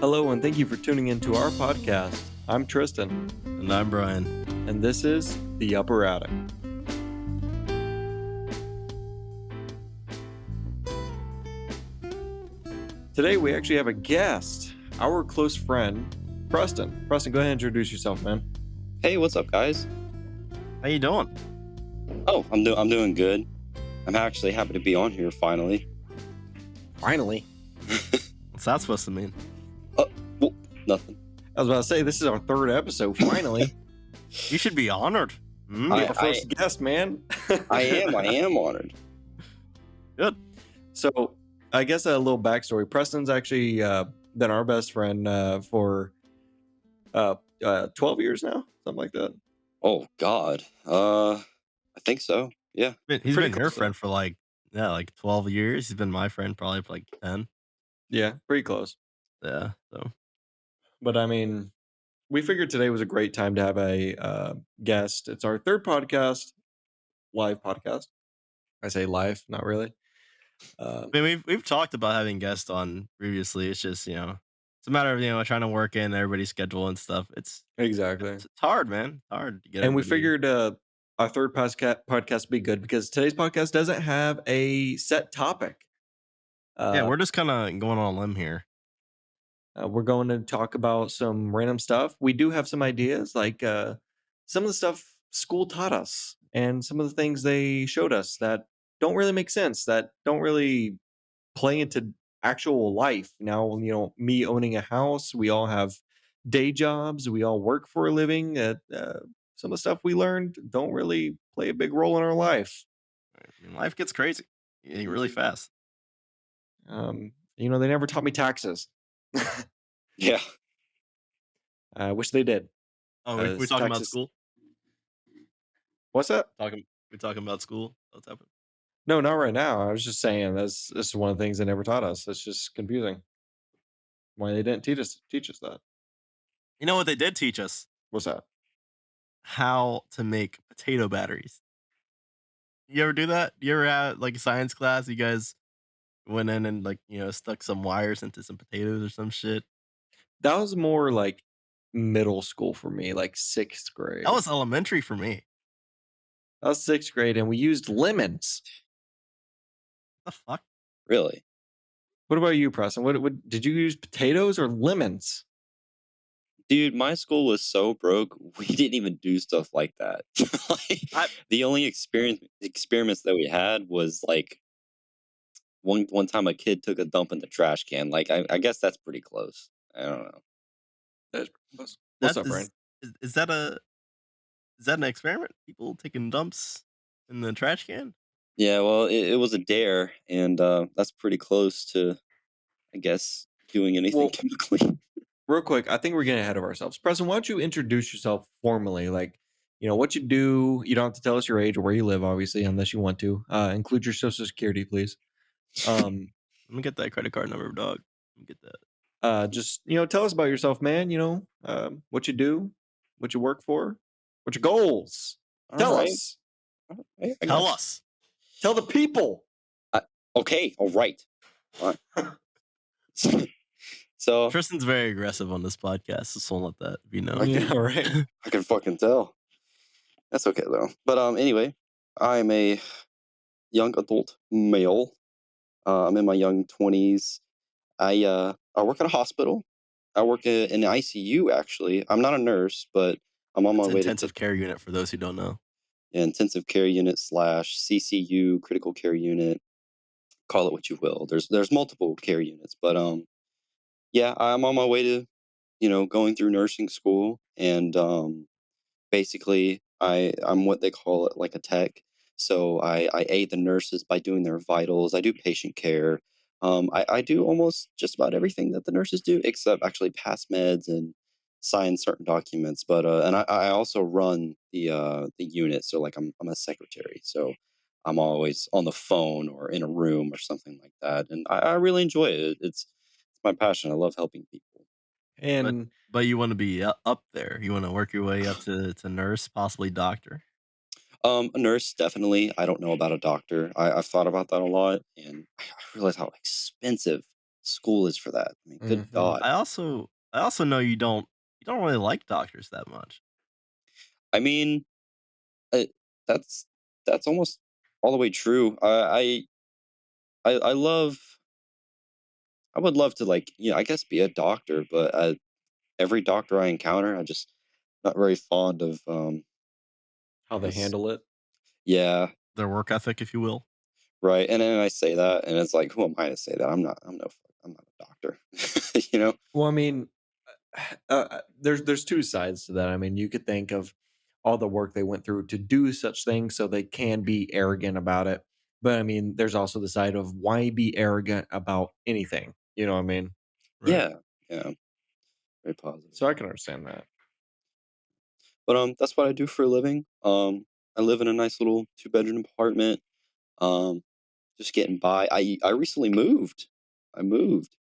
Hello, and thank you for tuning into our podcast. I'm Triston, And I'm Brian. and this is the Upper Attic. Today, we actually have a guest, our close friend, Preston. Preston, go ahead and introduce yourself, man. Hey, what's up, guys? How you doing? Oh, I'm doing good. I'm actually happy to be on here finally. Finally. What's that supposed to mean? Well, nothing. I was about to say, this is our third episode, finally. You should be honored. You're our first guest, man. I am honored. Good. So, I guess a little backstory. Preston's actually been our best friend for 12 years now, something like that. Oh God. I think so. Yeah. He's Pretty been your close, friend for like 12 years. He's been my friend probably for like 10. Yeah, pretty close. Yeah. So But I mean, we figured today was a great time to have a guest. It's our third podcast, live podcast. I say live, not really. I mean we've talked about having guests on previously. It's just, it's a matter of, trying to work in everybody's schedule and stuff. Exactly. It's hard, man. It's hard to get And we everybody. figured our third podcast would be good because today's podcast doesn't have a set topic. Yeah, we're just kind of going on a limb here. We're going to talk about some random stuff. We do have some ideas, like some of the stuff school taught us and some of the things they showed us that don't really make sense, that don't really play into actual life. Now, me owning a house, we all have day jobs, we all work for a living. Some of the stuff we learned don't really play a big role in our life. I mean, life gets crazy really fast. They never taught me taxes. Yeah. I wish they did. Oh, we talking about taxes- school? What's that? We talking about school? What's happening? No, not right now. I was just saying this is one of the things they never taught us. It's just confusing. Why they didn't teach us that. You know what they did teach us? What's that? How to make potato batteries. You ever do that? You ever had like a science class? You guys went in and stuck some wires into some potatoes or some shit. That was more like middle school for me, like sixth grade. That was elementary for me. That was sixth grade, and we used lemons. What the fuck? Really? What about you, Preston? What did you use potatoes or lemons? Dude, my school was so broke, we didn't even do stuff like that. The only experiments that we had was like one time a kid took a dump in the trash can. Like I guess that's pretty close. I don't know. What's That up, Brian? is that an experiment? People taking dumps in the trash can? Yeah, well, it was a dare, and that's pretty close to, I guess, doing anything Well- chemically. Real quick, I think we're getting ahead of ourselves. Preston, why don't you introduce yourself formally? Like, what you do. You don't have to tell us your age or where you live, obviously, unless you want to. Include your social security, please. Let me get that credit card number, dog. Let me get that. Just tell us about yourself, man. What you do, what you work for, what your goals. Tell Alright, us. alright, I Tell got us. Tell the people. you. Okay, all right. So Tristan's very aggressive on this podcast, so don't let that be known. Yeah, right. I can fucking tell. That's okay though. But anyway, I'm a young adult male. I'm in my young 20s. I work at a hospital. I work in the ICU actually. I'm not a nurse, but I'm on my It's way intensive care unit for those who don't know. intensive care unit / CCU, critical care unit. Call it what you will. There's multiple care units, but yeah, I'm on my way to going through nursing school, and basically I'm what they call it, like a tech. So I aid the nurses by doing their vitals. I do patient care. I do almost just about everything that the nurses do, except actually pass meds and sign certain documents. But and I also run the unit. So like I'm a secretary. So I'm always on the phone or in a room or something like that, and I really enjoy it. It's my passion. I love helping people. And But you want to be up there. You want to work your way up to nurse, possibly doctor. A nurse, definitely. I don't know about a doctor. I've thought about that a lot, and I realize how expensive School is for that. I mean, good Mhm. God. I also know you don't really like doctors that much. I mean, uh, that's that's almost all the way true. I love. I would love to like I guess be a doctor, but every doctor I encounter, I just not very fond of. How I they guess handle it. yeah, Their work ethic, if you will. right. And then I say that, and it's like, who am I to say that? I'm not. I'm not a doctor. you know. Well, I mean, there's 2 sides to that. I mean, you could think of all the work they went through to do such things so they can be arrogant about it. But I mean, there's also the side of why be arrogant about anything, you know what I mean? Right. Yeah. Yeah. Very positive. So I can understand that. But that's what I do for a living. I live in a nice little 2-bedroom apartment. Um, just getting by. I recently moved. I moved.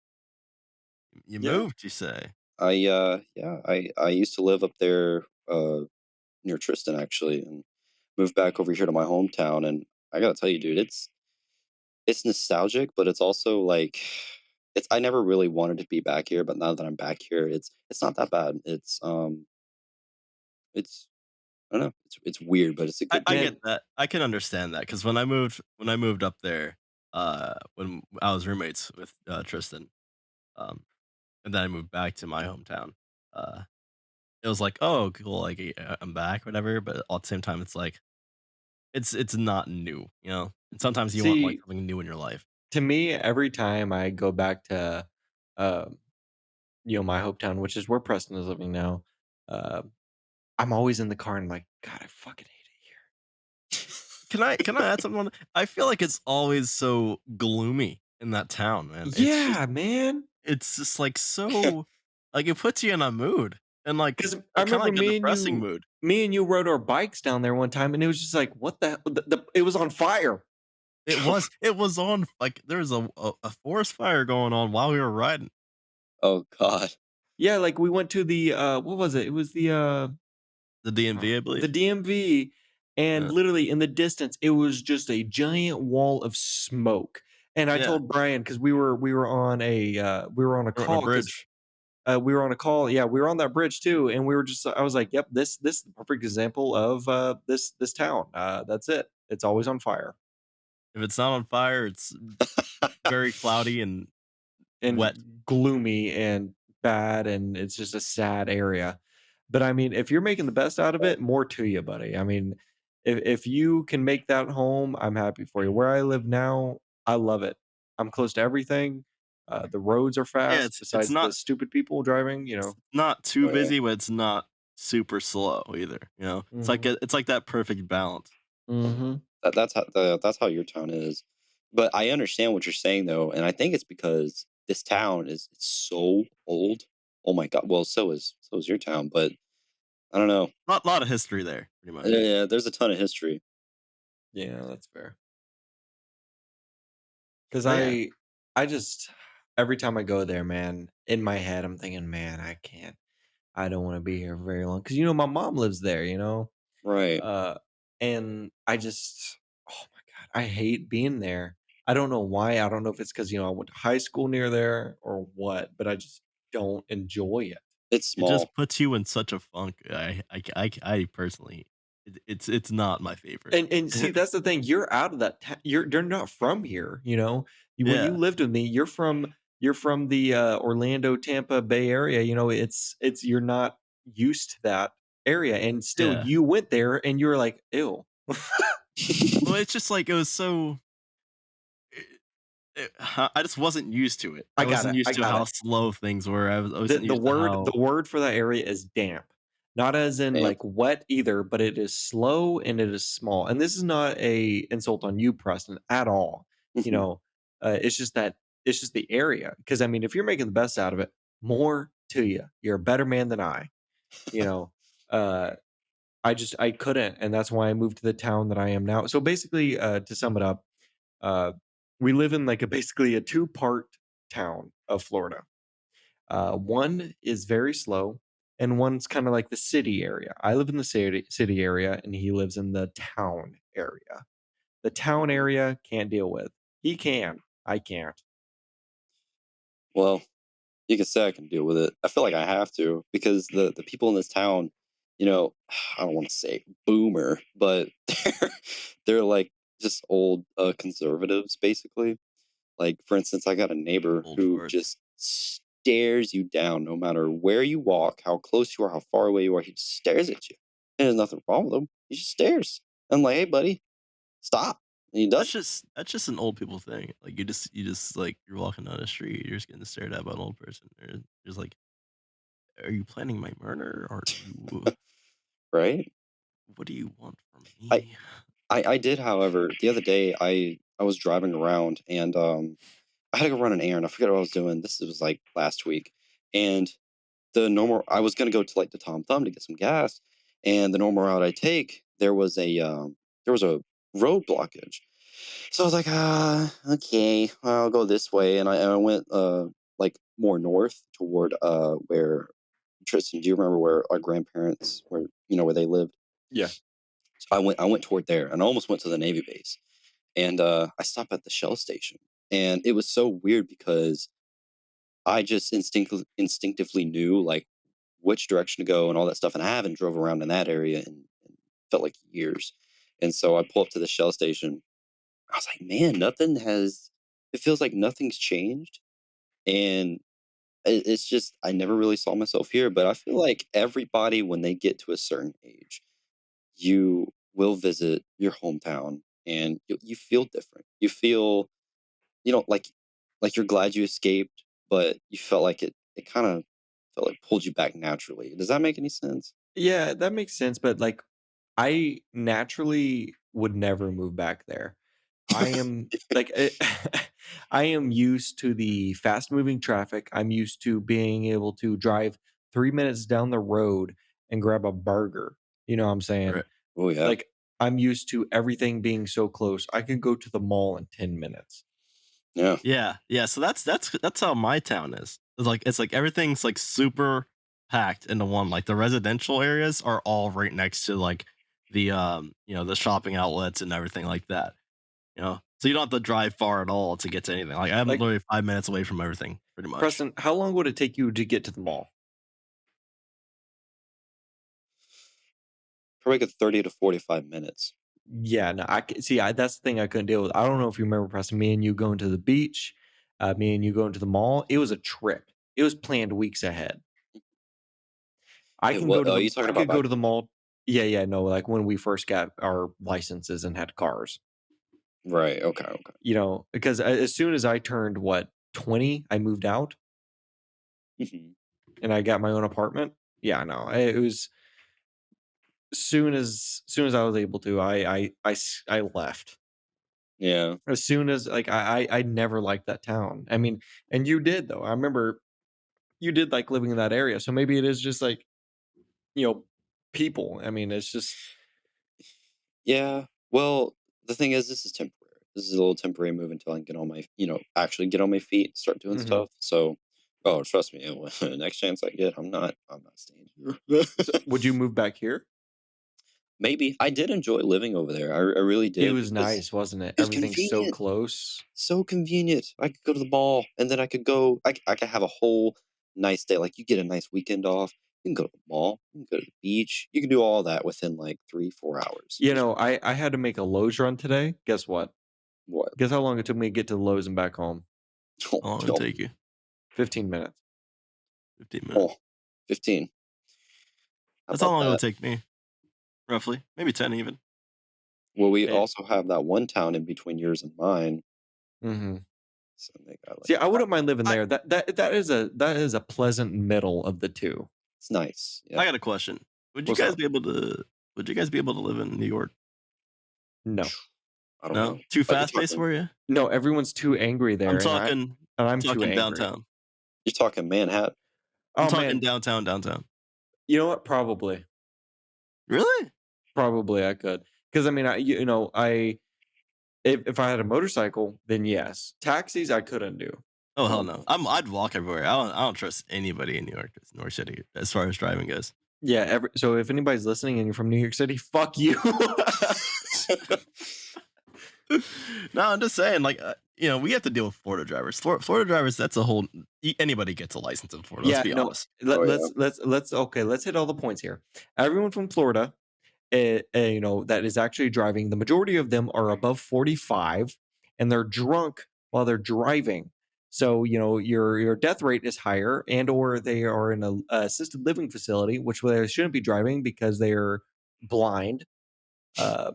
You Yeah. moved, you say. Yeah, I used to live up there near Triston actually, and moved back over here to my hometown. And I gotta tell you, dude, it's nostalgic, but it's also like it's I never really wanted to be back here, but now that I'm back here, it's not that bad. It's I don't know. It's weird, but it's a I good I thing. get Man, that. I can understand that because when I moved up there, when I was roommates with, Tristan, um, and then I moved back to my hometown, uh, it was like, "Oh, cool, like, I'm back, whatever," but at the same time, it's like, it's not new, you know? And sometimes you want, like, see, something new in your life. to me, every time I go back to, um, my hometown, which is where Preston is living now, uh, I'm always in the car and I'm like, "God, I fucking hate it here." Can I add something on that? I feel like it's always so gloomy in that town, man. Yeah, man. It's just, like, so like, it puts you in a mood, and, like, 'Cause I kinda remember like a depressing mood. me and you rode our bikes down there one time, and it was just like, what the it was on fire. It was on like, there was a forest fire going on while we were riding. Oh God. Yeah, like, we went to the, what was it? It was The DMV, I the believe? DMV, and Yeah. literally in the distance, it was just a giant wall of smoke, and I Yeah, told Brian because we were on a on a call because bridge. we were on a call. Yeah, we were on that bridge too, and we were just. I was like, "Yep, this is the perfect example of this town. That's it. It's always on fire If it's not on fire, it's very cloudy and and wet. gloomy and bad, and it's just a sad area." But I mean, if you're making the best out of it, more to you, buddy. I mean, if you can make that home, I'm happy for you. Where I live now, I love it. I'm close to everything. The roads are Yeah, fast. it's Besides the not stupid people driving, it's not too Oh yeah. busy, but it's not super slow either, you know? Mhm. It's like that perfect balance. Mhm. That's how your town is. But I understand what you're saying though, and I think it's because this town is it's so old. Oh my God. Well, so is your town, but I don't know. Lot of history there, pretty much. Yeah, there's a ton of history. Yeah, that's fair. 'Cause But yeah, I just every time I go there, man, in my head, I'm thinking, "Man, I can't. I don't wanna be here for very long." 'Cause, my mom lives there, you know? Right. Uh, and I just oh my god, I hate being there. I don't know why. I don't know if it's 'cause, I went to high school near there or what, but I just don't enjoy it. It's it just small. puts you in such a funk. I personally it's not my favorite. And see, that's the thing, you're out of that you're not from here, you know? When you Yeah, lived with me, you're from the, Orlando, Tampa Bay area, it's you're not used to that area, and still yeah. you went there and you were like, "Ew." Well, it's just like it was so I just wasn't used to it. I I got wasn't it, I used to got how it. slow things were. I The wasn't the used to word how the word for that area is damp. Not as in, Damn. like, wet either, but it is slow and it is small, and this is not a insult on you, Preston, at all, you know? It's just that it's just the area. Because I mean, if you're making the best out of it, more to you. You're a better man than I, you know? Uh, I couldn't, and that's why I moved to the town that I am now. So, basically, to sum it up, uh, we live in, like, basically a two-part town of Florida. One is very slow, and one's kind of like the city area. I live in the city area, and he lives in the town area. The town area can't deal with. He can. I can't. Well, you can say I can deal with it. I feel like I have to because the people in this town, you know, I don't want to say boomer, but they're like just old conservatives, basically. Like, for instance, I got a neighbor Old who farts. just stares you down no matter where you walk, how close you are, how far away you are. He just stares at you. And there's nothing wrong with him. He just stares. I'm like, hey, buddy, stop. And he doesn't. That's just an old people thing. Like you just like you're walking down the street, you're just getting stared at by an old person. They're just like, are you planning my murder? Or are you Right? what do you want from I, me? I did, however, the other day I was driving around and I had to go run an errand. I forget what I was doing. This was like last week. And the normal I was gonna go to like the Tom Thumb to get some gas, and the normal route I take, there was a road blockage. So I was like, okay, well, I'll go this way, and I went like more north toward where Tristan. Do you remember where our grandparents where where they lived? Yeah. So I went toward there, and I almost went to the Navy base, and I stopped at the Shell station, and it was so weird because I just instinctively knew like which direction to go and all that stuff. And I haven't drove around in that area in felt like years. And so I pull up to the Shell station. I was like, man, nothing has. It feels like nothing's changed, and it's just I never really saw myself here. But I feel like everybody when they get to a certain age, you will visit your hometown, and you feel different. You feel like you're glad you escaped, but you felt like it kind of felt like pulled you back naturally. Does that make any sense? Yeah, that makes sense, but, like, I naturally would never move back there. I am like, I am used to the fast-moving traffic. I'm used to being able to drive 3 minutes down the road and grab a burger, you know what I'm saying? Right. Oh yeah, Like, I'm used to everything being so close. I can go to the mall in 10 minutes. yeah, Yeah, yeah. So that's how my town is. It's like everything's like super packed into one. Like the residential areas are all right next to like the the shopping outlets and everything like that. So you don't have to drive far at all to get to anything. Like I'm Like, literally 5 minutes away from everything, pretty much. Preston, how long would it take you to get to the mall? probably like 30 to 45 minutes. Yeah, no, that's the thing I couldn't deal with. I don't know if you remember, Preston, me and you going to the beach, me and you going to the mall. It was a trip. It was planned weeks ahead. Wait, what? Are you talking I about could back? go to the mall. Yeah, yeah, no, like when we first got our licenses and had cars, Right. Okay. Okay. because as soon as I turned what 20, I moved out Mhm. and I got my own apartment. Yeah, no, it was soon as I was able to, I left. Yeah. As soon as like I never liked that town. I mean, and you did though. I remember you did like living in that area. So maybe it is just like, you know, people. I mean, it's just Yeah. Well, the thing is, this is temporary. This is a little temporary move until I can get on my, actually get on my feet, start doing mhm. stuff. So, oh, trust me, next chance I get, I'm not staying here. So would you move back here? Maybe I did enjoy living over there. I really It did was because nice, wasn't it? it was Everything's so convenient. close. So convenient. I could go to the mall, and then I could have a whole nice day. Like, you get a nice weekend off. You can go to the mall. You can go to the beach. You can do all that within like 3, 4 hours. It was I had to make a Lowe's run today. Guess what? what? Guess how long it took me to get to the Lowe's and back home? How long did it Oh, take you? 15 minutes. 15 minutes. oh, 15. How That's how about long it would that? take me, roughly. Maybe 10 even. Well, we It, also have that one town in between yours and mine. mhm. So they got like See, I wouldn't mind living I there. That is a pleasant middle of the two. it's nice. Yeah. I got a question. Would you What's guys up? be able to would you guys be able to live in New York? No. I don't know. No? Too But you're fast paced talking for you? No, everyone's too angry I'm there, and talking I'm I'm too talking angry. downtown. you're talking Manhattan. I'm Oh, talking man. downtown. You know what? Probably. Really? Probably I could. Because I mean, if I had a motorcycle, then yes. Taxis, I couldn't do. Oh hell no. I'd walk everywhere. I don't trust anybody in New York City as far as driving goes. Yeah, so if anybody's listening and you're from New York City, fuck you. No, I'm just saying, like, we have to deal with Florida drivers. Florida drivers, that's a whole anybody gets a license in Florida, let's Yeah, be no. honest. Oh yeah. Let's okay. Let's hit all the points here. Everyone from Florida, that is actually driving. The majority of them are above 45, and they're drunk while they're driving. So your death rate is higher, and or they are in a assisted living facility, which they shouldn't be driving because they're blind. Uh,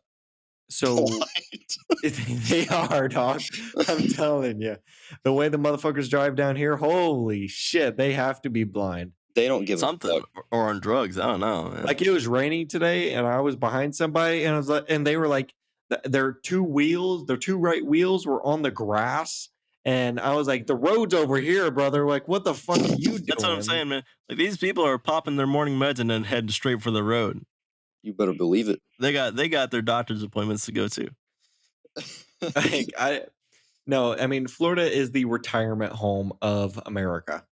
so Blind. they are, dog. I'm telling you, the way the motherfuckers drive down here, holy shit, they have to be blind. They don't give a Something fuck. or on drugs. I don't know, man. Like it was raining today, and I was behind somebody, and I was like, and they were like, their their two right wheels were on the grass, and I was like, the road's over here, brother. Like, what the fuck are you That's what I'm doing? saying, man. Like these people are popping their morning meds and then heading straight for the road. You better believe it. They got their doctor's appointments to go to. Like, no, I mean, Florida is the retirement home of America.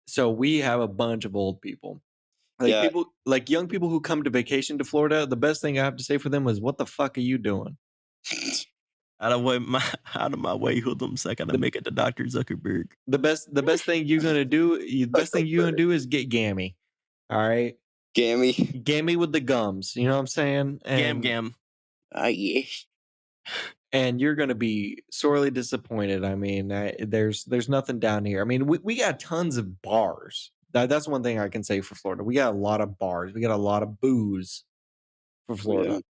So we have a bunch of old people. Like Yeah, people, like young people who come to vacation to Florida. The best thing I have to say for them is, "What the fuck are you doing?" Out of my way, hoodlums. I gotta The make it to Dr. Zuckerberg. the best thing you're gonna do, the best thing you're gonna do is get gammy. All right, Gammy. gammy with the gums. You know what I'm saying? Gam And gam. Ah, yes. and you're gonna be sorely disappointed. I mean, there's nothing down here. I mean, we got tons of bars. That's one thing I can say for Florida. We got a lot of bars. We got a lot of booze for Oh, yeah. Florida.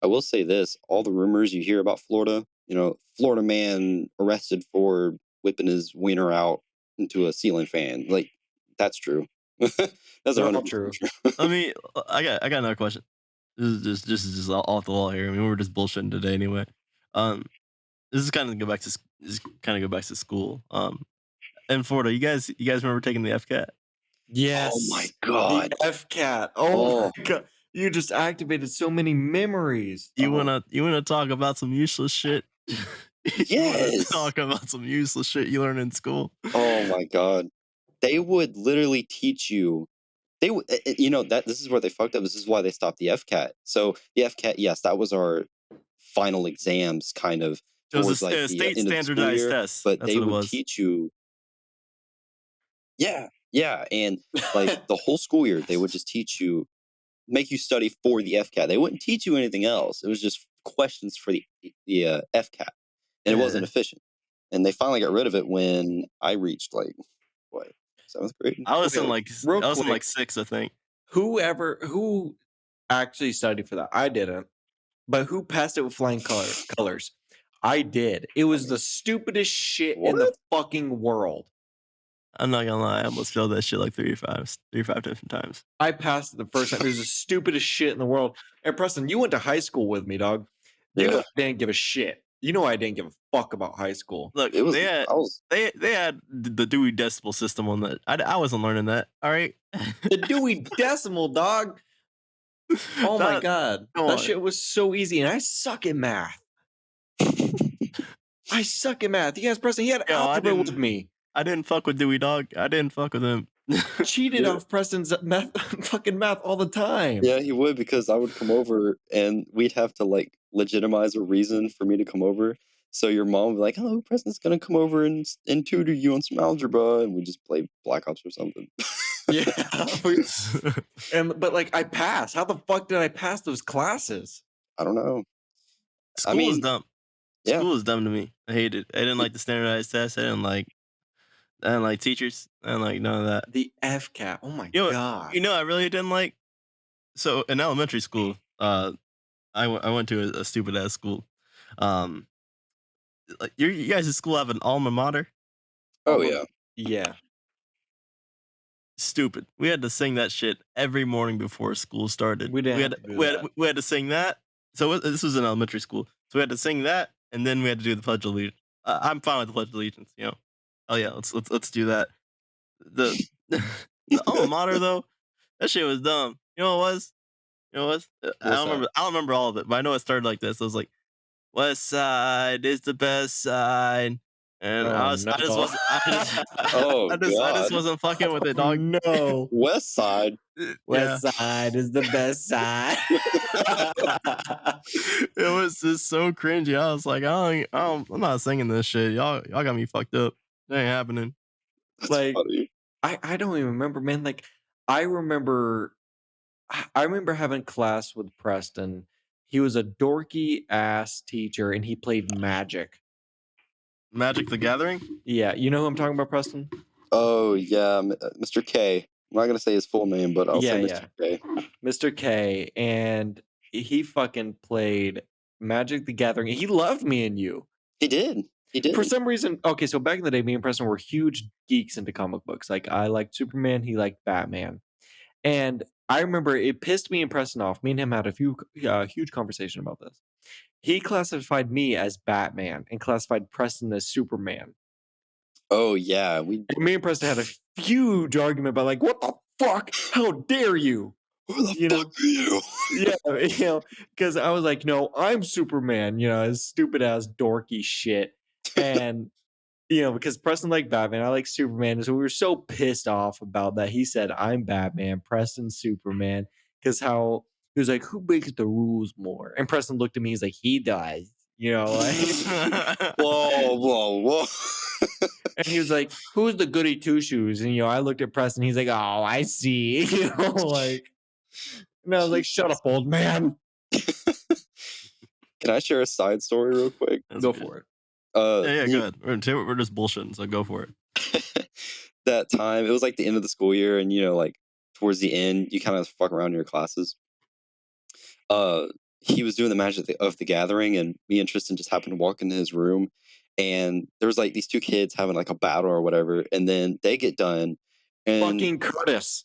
I will say this: all the rumors you hear about Florida, Florida man arrested for whipping his wiener out into a ceiling fan. Like, that's true. That's They're all 100% true. true. I mean, I got another question. This is just off the wall here. I mean, we were just bullshitting today anyway. Um, this is kind of go back to this kind of go back to school. In Florida, you guys remember taking the FCAT? Oh my Yes, the god. F cat. Oh Oh my god, you just activated so many memories. You oh wanna talk about some useless shit? You wanna yes. talk about some useless shit you learn in school? Oh my god. They would literally teach you. They would, that this is where they fucked up. This is why they stopped the FCAT. So the FCAT, yes, that was our final exams, kind of It was towards like a the state end of the school standardized year. test. But That's they what it would was. teach you. Yeah, yeah, and like the whole school year, they would just teach you, make you study for the FCAT. They wouldn't teach you anything else. It was just questions for the FCAT, and it wasn't Yeah. efficient. And they finally got rid of it when I reached like what, seventh grade. I was in Okay, like real I was in like quick, 6, I think. who actually studied for that? I didn't, but who passed it with flying colors? I did. It I was mean, the stupidest shit in the what? fucking world. I'm not gonna lie, I almost failed that shit like 35 different times. I passed it the first time. It was the stupidest shit in the world. And Preston, you went to high school with me, dog. You know Yeah, I didn't give a shit. You know I didn't give a fuck about high school. Look, it was. they had I was. they had the Dewey Decimal System on that. I wasn't learning that. All right, The Dewey Decimal, dog. Oh my that god. come That on. shit was so easy. And I suck at math. I suck at math. You guys, Preston, he had Yo, algebra with me. I didn't fuck with Dewey dog. I didn't fuck with him. Cheated Yeah, off Preston's math, fucking math all the time. yeah, he would because I would come over and we'd have to like legitimize a reason for me to come over. So your mom would be like, "Oh, Preston's gonna come over and tutor you on some algebra," and we just play Black Ops or something. Yeah. But like I passed. How the fuck did I pass those classes? I don't know. I School was mean, dumb. yeah, School was dumb to me. I hated it. I didn't it, like the standardized tests. I didn't like teachers. I didn't like none of that. The F cat. Oh my You know what? god. I really didn't like. So in elementary school, I went to a stupid ass school. Um, like you guys at school have an alma mater. oh Alma yeah, yeah. Stupid. We had to sing that shit every morning before school started. We didn't We have had to do we had that. we had to sing that. So this was in elementary school. So we had to sing that, and then we had to do the pledge of allegiance. I'm fine with the pledge of allegiance. Oh yeah, let's do that. The the alma mater though, that shit was dumb. You know what it was? You know what it was? I What's don't that? remember. I don't remember all of it, but I know it started like this. It was like, "West side is the best side. And Oh I just no. wasn't Oh I just god. wasn't fucking with it, dog. No. West Side. Yeah. West Side is the best side. It was just so cringy. I was like, I'm not singing this shit. Y'all got me fucked up. It ain't happening. That's Like, funny. I don't even remember, man. Like, I remember I remember having class with Preston. He was a dorky ass teacher and he played Magic. Magic the Gathering? Yeah, you know who I'm talking about, Preston? Oh yeah, Mr. K. I'm not gonna say his full name, but I'll say Yeah, Mr. yeah. K. Mr. K. And he fucking played Magic the Gathering. He loved me and you. He did. He For did. some reason, okay, so back in the day, me and Preston were huge geeks into comic books. Like, I liked Superman, he liked Batman. And I remember it pissed me and Preston off. Me and him had a huge conversation about this. He classified me as Batman and classified Preston as Superman. Oh yeah, we. And me and Preston had a huge argument about like, what the fuck? How dare you? Who the You fuck know? are you? Yeah, because I was like, no, I'm Superman, his stupid ass dorky shit. And because Preston liked Batman, I like Superman. So we were so pissed off about that. He said, I'm Batman, Preston's Superman. Because how he was like, who breaks the rules more? And Preston looked at me, he's like, he does. Like, Whoa, whoa, whoa. and he was like, who's the goody two shoes? And I looked at Preston, he's like, oh, I see. Like, and I was like, shut up, old man. Can I share a side story real quick? That's Go good. for it. Yeah, go ahead. We're just bullshitting, so go for it. That time, it was like the end of the school year, and like towards the end, you kind of fuck around in your classes. He was doing the Magic of the Gathering, and me and Tristan just happened to walk into his room, and there was like these two kids having like a battle or whatever, and then they get done, and Fucking Curtis.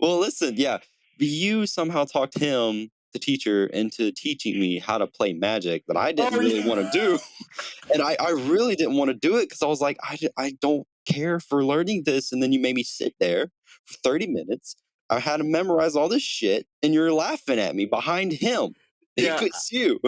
well, listen, yeah, you somehow talked him, the teacher, into teaching me how to play Magic that I didn't really want to do. And I really didn't want to do it because I was like, I don't care for learning this. And then you made me sit there for 30 minutes. I had to memorize all this shit, and you're laughing at me behind him. Yeah, It's you.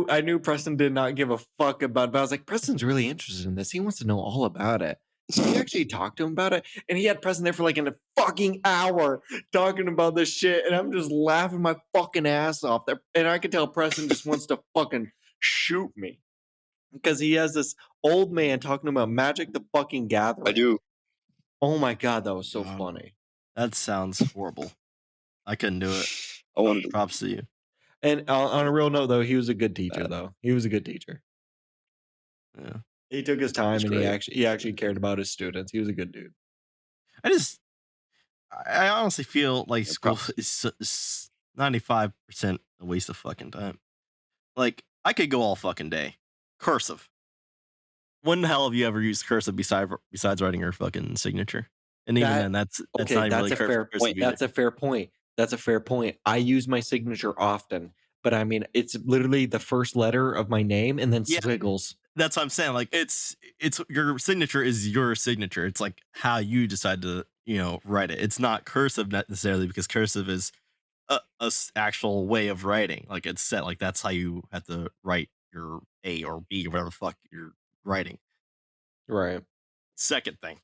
I knew Preston did not give a fuck about it, but I was like, Preston's really interested in this. He wants to know all about it. So we actually talked to him about it, and he had Preston there for like a fucking hour talking about this shit, and I'm just laughing my fucking ass off there. And I could tell Preston just wants to fucking shoot me because he has this old man talking about Magic the fucking Gathering. I do. Oh my god, that was so God. funny. That sounds horrible. I couldn't do it. I wanted to. Props to you. And on a real note, though, he was a good teacher. Though he was a good teacher. Yeah. He took his time and great. he actually cared about his students. He was a good dude. I honestly feel like Yeah, school props. is 95% a waste of fucking time. Like, I could go all fucking day. Cursive. When the hell have you ever used cursive besides writing your fucking signature? And even That- then, that's Okay, not even that's really a fair cursive point. either. That's a fair point. That's a fair point. I use my signature often, but I mean, it's literally the first letter of my name and then Yeah. squiggles. That's what I'm saying. Like, it's your signature is your signature. It's like how you decide to write it. It's not cursive necessarily because cursive is a actual way of writing. Like, it's set. Like, that's how you have to write your A or B or whatever the fuck you're writing. Right. Second thing,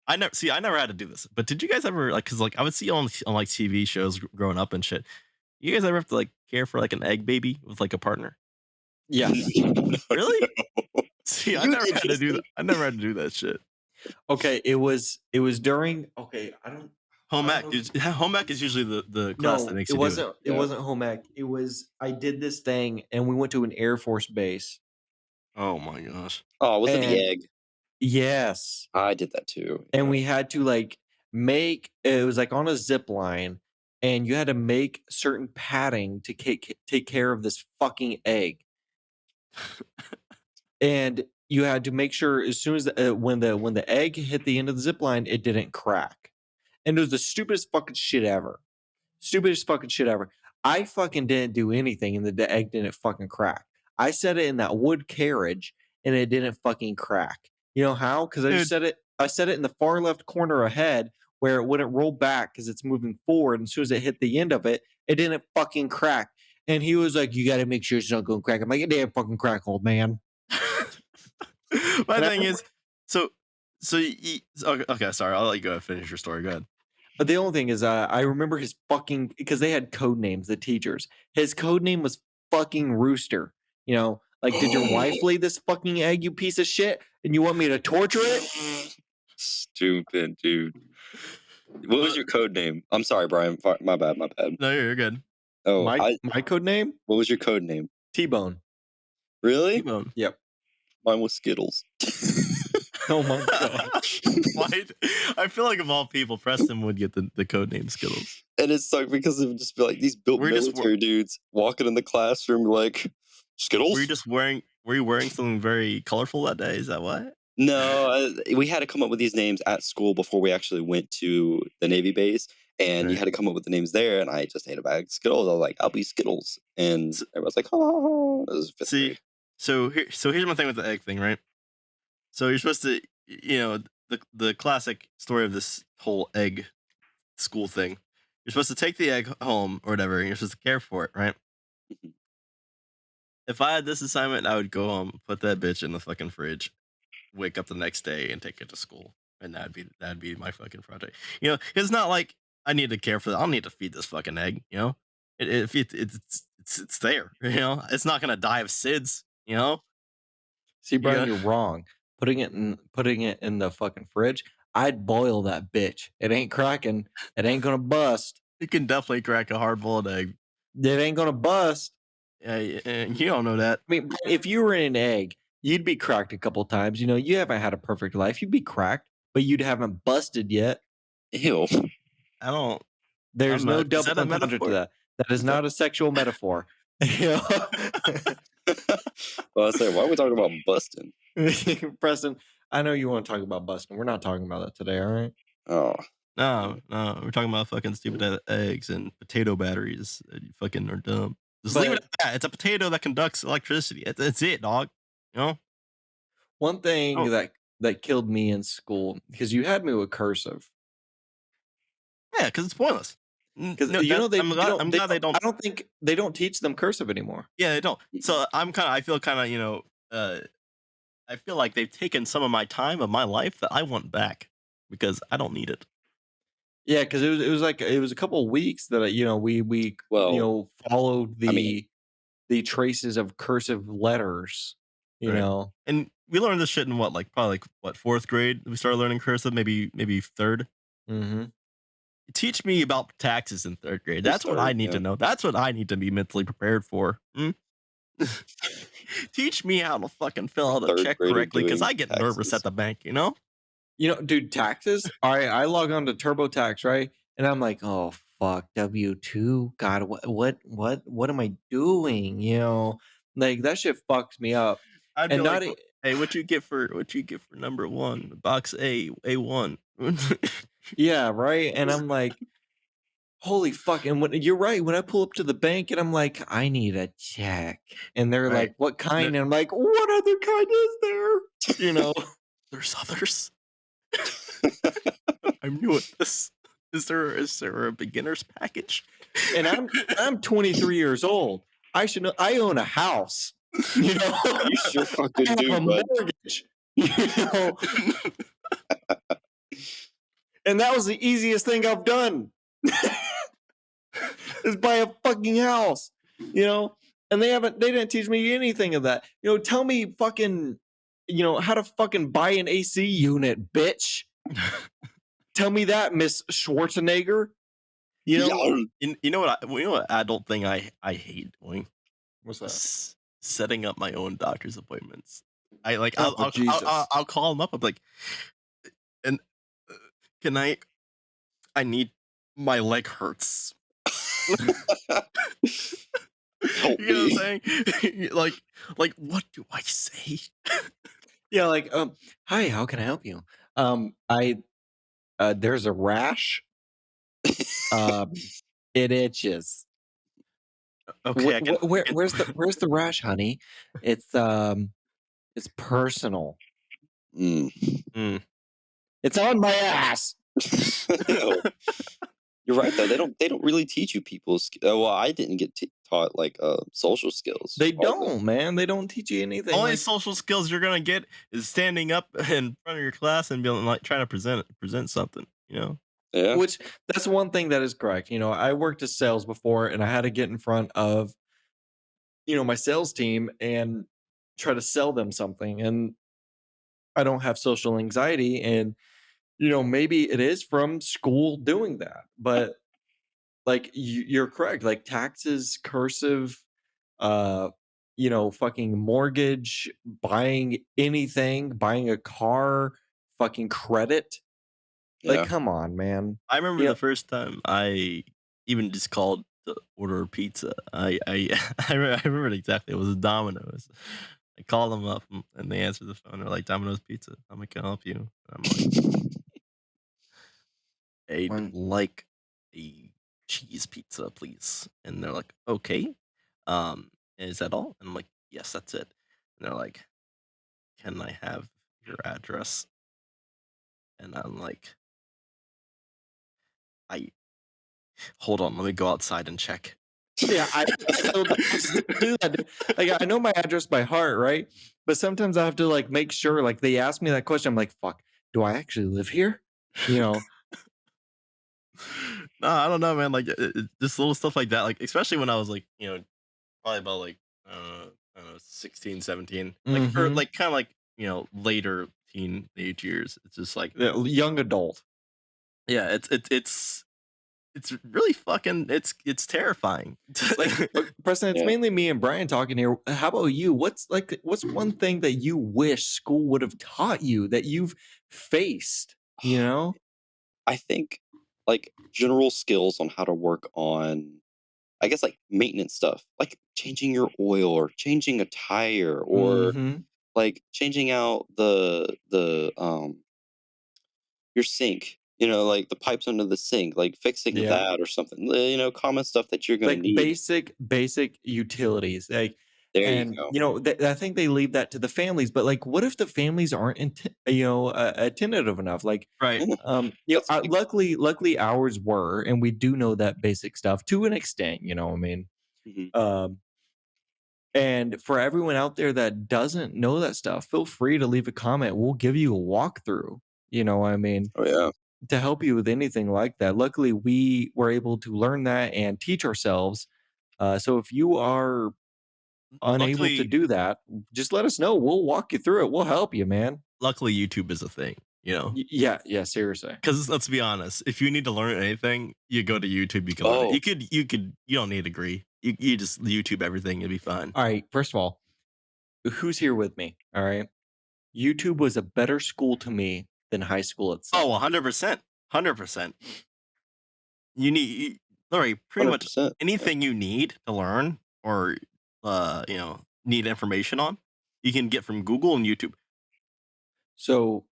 I never had to do this, but did you guys ever because I would see on like TV shows growing up and shit. You guys ever have to like care for like an egg baby with like a partner? Yes. Really? See, I You never did, had to do Tristan. that. I never had to do that shit. Okay. It was during. Okay. I don't. Home I ec. don't know. Home ec is usually the class No, that makes it you do it. wasn't. It Yeah. wasn't home ec. It was. I did this thing, and we went to an Air Force base. Oh my gosh. Oh, was it the And- egg? Yes. I did that too. And we had to like make it was like on a zip line, and you had to make certain padding to take care of this fucking egg. And you had to make sure as soon as when the egg hit the end of the zip line, it didn't crack. And it was the stupidest fucking shit ever. Stupidest fucking shit ever. I fucking didn't do anything, and the egg didn't fucking crack. I set it in that wood carriage, and it didn't fucking crack. You know how? Because I just Dude. set it. I set it in the far left corner ahead, where it wouldn't roll back because it's moving forward. And as soon as it hit the end of it, it didn't fucking crack. And he was like, "You got to make sure it's not going to crack." I'm like, "You damn fucking crack, old man." My And I thing remember is, so okay, sorry, I'll let you go finish your story. Go ahead. the only thing is, I remember his fucking because they had code names, the teachers. His code name was fucking Rooster. Like, did your wife lay this fucking egg, you piece of shit, and you want me to torture it? Stupid, dude. What was Uh, your code name? I'm sorry, Brian. My bad. My bad. No, you're good. Oh, My code name? what was your code name? T-Bone. Really? T-Bone. Yep. Mine was Skittles. Oh my god. Why? I feel like of all people, Preston would get the code name Skittles. And it sucked because it would just be like these built We're just military dudes walking in the classroom like Skittles. Were you wearing something very colorful that day? Is that why? No, we had to come up with these names at school before we actually went to the Navy base, and you Right. had to come up with the names there. And I just ate a bag of Skittles. I was like, "I'll be Skittles," and S- everyone's like, "Oh, this is fifth See, grade." so here's my thing with the egg thing, right? So you're supposed to, the classic story of this whole egg school thing. You're supposed to take the egg home or whatever, and you're supposed to care for it, right? Mhm. If I had this assignment, I would go home, put that bitch in the fucking fridge, wake up the next day, and take it to school, and that'd be my fucking project. It's not like I need to care for that. I don't need to feed this fucking egg. It's there. It's not gonna die of SIDS. See, Brian, Yeah, you're wrong. Putting it in the fucking fridge, I'd boil that bitch. It ain't cracking. It ain't gonna bust. you can definitely crack a hard boiled egg. It ain't gonna bust. Yeah, you don't know that. I mean, if you were in an egg, you'd be cracked a couple times. You haven't had a perfect life. You'd be cracked, but you haven't busted yet. Ew. I don't. There's I'm no not. Is double that a entendre to metaphor? that. That is Is that- not a sexual metaphor. You Well, I say, why are we talking about busting? know? Preston, I know you want to talk about busting. We're not talking about that today, all right? Oh, No, we're talking about fucking stupid eggs and potato batteries. You fucking are dumb. Just leave it But at that. It's a potato that conducts electricity. That's it, dog. You know? one thing Oh, that killed me in school, because you had me with cursive. yeah, because it's pointless. Because No, I'm they glad. don't I'm they glad they don't don't. I don't think they don't teach them cursive anymore. Yeah, they don't. So I feel kind of, I feel like they've taken some of my time of my life that I want back because I don't need it. Yeah, because it was a couple of weeks that we well, followed I mean, the traces of cursive letters. You Right. know, And we learned this shit in probably what, fourth grade? We started learning cursive, maybe third. hmm Teach me about taxes in third grade. we That's what I started, need yeah. to know. That's what I need to be mentally prepared for. Teach me how to fucking fill out a Third check grader correctly because doing I get nervous taxes. at the bank, Dude, taxes. I log on to TurboTax, right, and I'm like, oh fuck, W-2. God, what am I doing? Like that shit fucks me up. I'd be And like, not e- "Hey, what you get for number one? Box A1." yeah, right. And I'm like, holy fuck. And you're right, when I pull up to the bank and I'm like, I need a check, and they're Right. like, what kind? There- And I'm like, what other kind is there? There's others. I'm new at this. Is there a beginner's package? And I'm 23 years old. I should know. I own a house. You know, You sure I fucking have do, a bud. mortgage. know, and that was the easiest thing I've done. Is buy a fucking house. And they didn't teach me anything of that. Tell me fucking, how to fucking buy an AC unit, bitch. Tell me that, Miss Schwarzenegger. You know Yeah. You know what adult thing I hate doing? what's that? Setting up my own doctor's appointments. I like Oh Jesus. I'll call them up. I'm like, and can I need my leg hurts. Help You know what me. I'm saying? like what do I say? Yeah, like hi, how can I help you? I there's a rash. It itches. Okay, I can. Where's the rash, honey? It's personal. Mm. It's on my ass. Ew. You're right though. They don't really teach you people's. Well, I didn't get taught like social skills. They All the don't, man. They don't teach you anything. Only Like, social skills you're gonna get is standing up in front of your class and being like trying to present something. You know. yeah, which that's one thing that is correct. I worked as sales before, and I had to get in front of my sales team and try to sell them something. And I don't have social anxiety, and maybe it is from school doing that, but like you're correct. Like taxes, cursive, uh, fucking mortgage, buying anything, buying a car, fucking credit. Like, yeah. come on, man. I remember You know, the first time I even just called to order a pizza. I remember it exactly. It was Domino's. I called them up and they answered the phone. They're like, "Domino's Pizza. How can I help you?" And I'm like, "I'd when- like a cheese pizza, please." And they're like, "Okay. Um, is that all?" And I'm like, "Yes, that's it." And they're like, "Can I have your address?" And I'm like, "I hold on. Let me go outside and check." yeah, I still do that. Dude. Like, I know my address by heart, right? But sometimes I have to like make sure. Like, they ask me that question, I'm like, "Fuck, do I actually live here?" You know? No, I don't know, man. Like, just little stuff like that. Like, especially when I was like, probably about like, I don't know, 16, 17, like, or Mm-hmm. like kind of like, later teenage years. It's just like, Yeah, young adult. yeah, it's really fucking, it's terrifying. Like, Preston, it's Yeah. mainly me and Brian talking here. How about you? What's one thing that you wish school would have taught you that you've faced? You know? I think like general skills on how to work on, I guess, like maintenance stuff, like changing your oil or changing a tire or Mm-hmm. like changing out the your sink, like the pipes under the sink, like fixing Yeah. that or something. Common stuff that you're gonna Like need. basic utilities. Like, There you and go. I think they leave that to the families, but like, what if the families aren't attentive enough? Like, Yeah, that's a big. luckily ours were, and we do know that basic stuff to an extent. I mean, Mhm. um, and for everyone out there that doesn't know that stuff, feel free to leave a comment. We'll give you a walkthrough. What I mean, Oh yeah. to help you with anything like that. Luckily, we were able to learn that and teach ourselves. So if you are unable to luckily, do that, just let us know. We'll walk you through it. We'll help you, man. luckily, YouTube is a thing. Yeah, yeah, seriously. Because let's be honest, if you need to learn anything, you go to YouTube. You can learn it. Oh, You don't need a degree. You just YouTube everything. You'll be fine. All right, first of all, who's here with me? All right. YouTube was a better school to me than high school Oh, itself. 100%. 100%. You need, literally, pretty much 100%. Yeah. anything you need to learn or, need information on, you can get from Google and YouTube. So,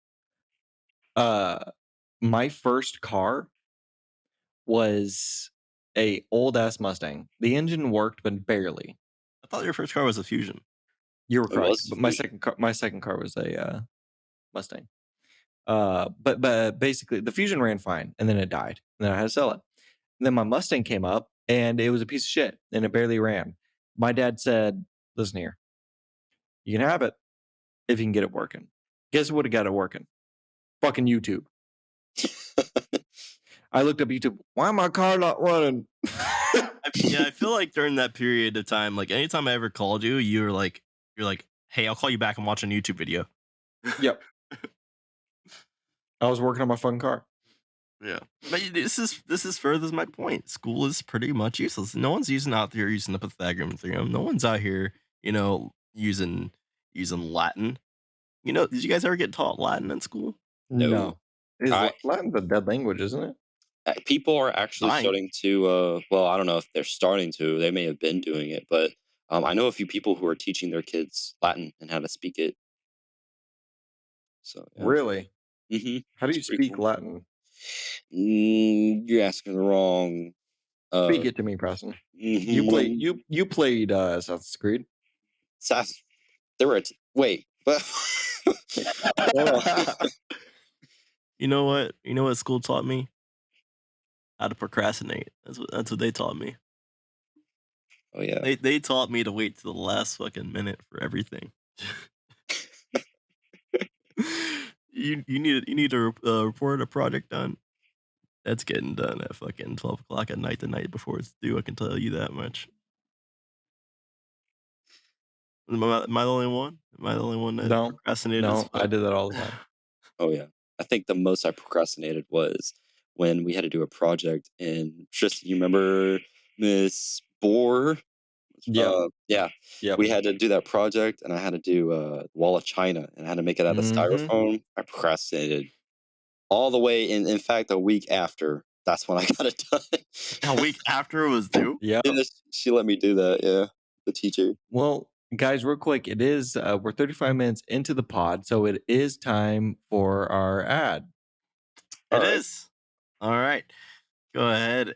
uh, my first car was a old ass Mustang. The engine worked, but barely. I thought your first car was a Fusion. You were It correct, was but Fusion. my second car was a Mustang. But basically, the Fusion ran fine, and then it died, and then I had to sell it. And then my Mustang came up, and it was a piece of shit, and it barely ran. My dad said, "Listen here, you can have it if you can get it working." Guess what? It got it working. Fucking YouTube. I looked up YouTube. Why my car not running? Yeah, I feel like during that period of time, like anytime I ever called you, you're like, hey, I'll call you back and watch a YouTube video. Yep, I was working on my fun car. Yeah. But this is furthers my point. School is pretty much useless. No one's using out there using the Pythagorean theorem. No one's out here, using Latin. Did you guys ever get taught Latin in school? No. No, is I Latin's a dead language, isn't it? People are actually Dying. starting to. Well, I don't know if they're starting to. They may have been doing it, but I know a few people who are teaching their kids Latin and how to speak it. So yeah. Really? How do It's you pretty speak cool. Latin? You're asking the wrong. Speak Uh, it to me, Preston. mhm. You played Assassin's Creed. Sass- there were. Wait, but hold on. You know what? You know what school taught me? How to procrastinate. That's what they taught me. Oh yeah. They taught me to wait to the last fucking minute for everything. You need to report a project done. That's getting done at fucking 12 o'clock at night the night before it's due. I can tell you that much. Am I the only one? Am I the only one that No, procrastinated as no, I fuck? did that all the time. Oh yeah. I think the most I procrastinated was when we had to do a project and Tristan, you remember Miss Bohr? Yep, Yeah. yep. We had to do that project and I had to do Wall of China and I had to make it out of Mhm. styrofoam. I procrastinated all the way in fact a week after. That's when I got it done. A week after it was due? Yep. Yeah, she let me do that, yeah. The teacher. Well, guys, real quick, it is we're 35 minutes into the pod, so it is time for our ad. It All right. is. All right. Go ahead.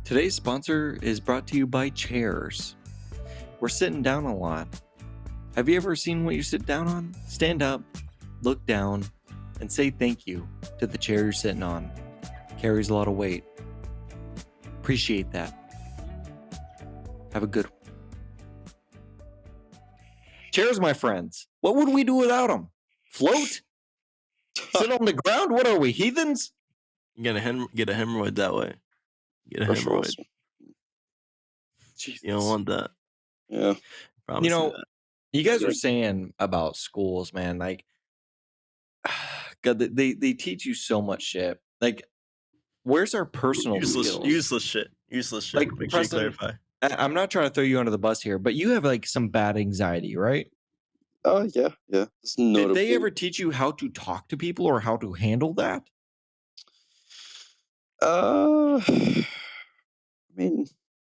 Today's sponsor is brought to you by chairs. We're sitting down a lot. Have you ever seen what you sit down on? Stand up, look down, and say thank you to the chair you're sitting on. Carries a lot of weight. Appreciate that. Have a good one. Chairs, my friends. What would we do without them? Float? Sit on the ground? What are we, heathens? You get a hemorrhoid that way. Get a Commercial hemorrhoid. also. You don't want that. Yeah. Promise You you know, that. you guys Yeah. were saying about schools, man. Like, God, they teach you so much shit. Like, where's our personal skills? Useless shit. Useless shit. Like, Make sure you Preston, clarify. I'm not trying to throw you under the bus here, but you have like some bad anxiety, right? Oh yeah, yeah. It's Did they notably ever teach you how to talk to people or how to handle that? I mean,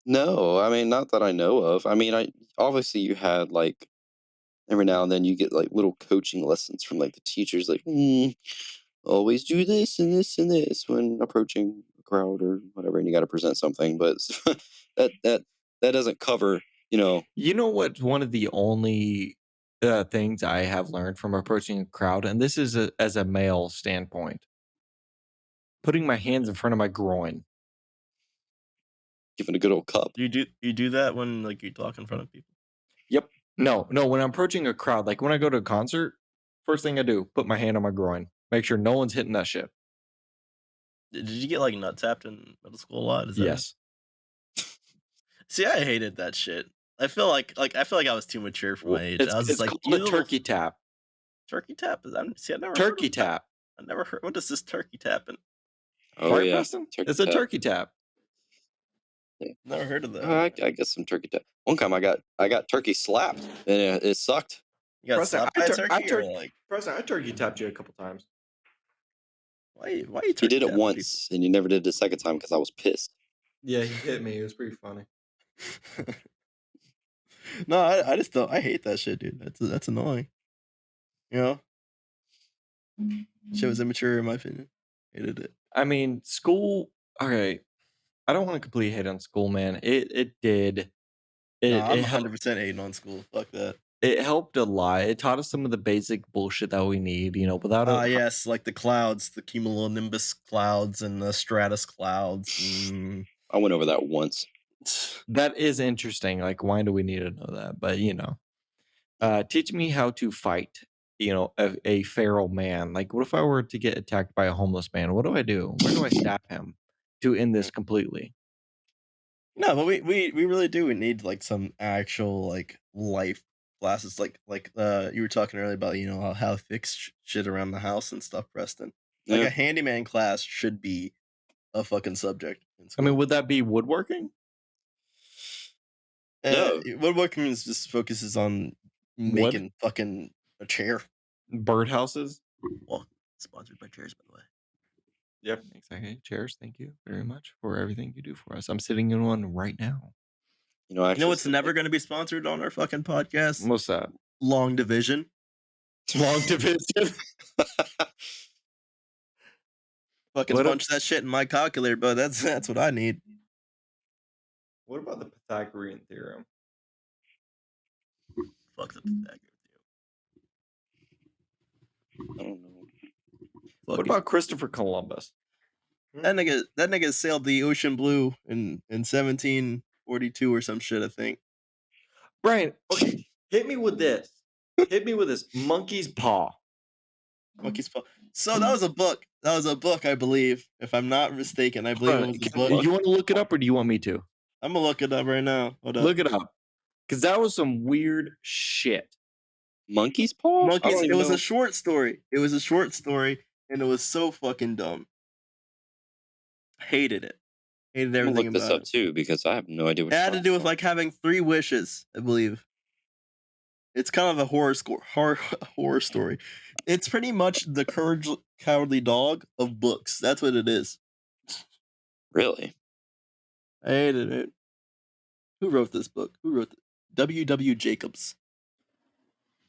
no. I mean, not that I know of. I mean, I obviously you had like every now and then you get like little coaching lessons from like the teachers, like always do this and this and this when approaching a crowd or whatever, and you got to present something. But that that that doesn't cover, you know. You know what? One of the only things I have learned from approaching a crowd, and this is as a male standpoint, putting my hands in front of my groin. Giving a good old cup. You do that when like you talk in front of people? Yep. No, no. When I'm approaching a crowd, like when I go to a concert, first thing I do, put my hand on my groin, make sure no one's hitting that shit. Did you get like nut tapped in middle school a lot? Is that Yes. See, I hated that shit. I feel like I was too mature for my Well, age. it's I was just it's like, called you a little turkey tap. turkey tap. I never heard Turkey of that. tap. I never heard. What is this turkey tapping? Oh Right, yeah, Preston? turkey It's a tap. turkey tap. Yeah. Never heard of that. I guess some turkey tap. One time I got turkey slapped and it sucked. You got Preston, slapped by a turkey, or like Preston, I turkey tapped you a couple times. why you You turkey did it tapping people? once and you never did it the second time because I was pissed. Yeah, he hit me. It was pretty funny. No, I just don't. I hate that shit, dude. That's annoying. You know, shit was immature in my opinion. Hated it. I mean, school. Okay, I don't want to completely hate on school, man. It did. No, It I'm it helped. 100% hating on school. Fuck that. It helped a lot. It taught us some of the basic bullshit that we need. You know, without a Yes, like the clouds, the cumulonimbus clouds and the stratus clouds. I went over that once. that is interesting. Like, why do we need to know that? But you know, teach me how to fight. You know, a feral man. Like, what if I were to get attacked by a homeless man? What do I do? Where do I stab him to end this completely? No, but we really do need like some actual like life classes, like you were talking earlier about how to fix shit around the house and stuff, Preston. Like Yeah. a handyman class should be a fucking subject in I mean, school. would that be woodworking? No. Woodworking just focuses on Wood? making fucking a chair. Birdhouses? Well, sponsored by chairs, by the way. Yep, exactly. Chairs, thank you very much for everything you do for us. I'm sitting in one right now. You know, You know actually, what's never going to be sponsored on our fucking podcast? What's that? Long division. Long division. Fucking What punch that shit in my calculator, but that's what I need. What about the Pythagorean theorem? Fuck the Pythagorean theorem. I don't know. What Fucking about Christopher Columbus? that nigga sailed the ocean blue in 1742 or some shit, I think. Brian, okay, hit me with this. Hit me with this. Monkey's paw. Monkey's Paw. So that was a book. That was a book, I believe. If I'm not mistaken, I believe it Hold was a on, book. you want to look it up or do you want me to? I'm gonna look it up right now. Hold up. Look it up. Because that was some weird shit. Monkey's paw? I Monkeys. don't It even was a know. short story. It was a short story, and it was so fucking dumb. Hated it. Hated I'm gonna everything look this about up it. too because I have no idea what It you're had to talking do with about. like having 3 wishes, I believe. It's kind of a horror story. It's pretty much the Courage Cowardly Dog of books. That's what it is. Really? I hated it. Who wrote this book? Who wrote it? W. Jacobs.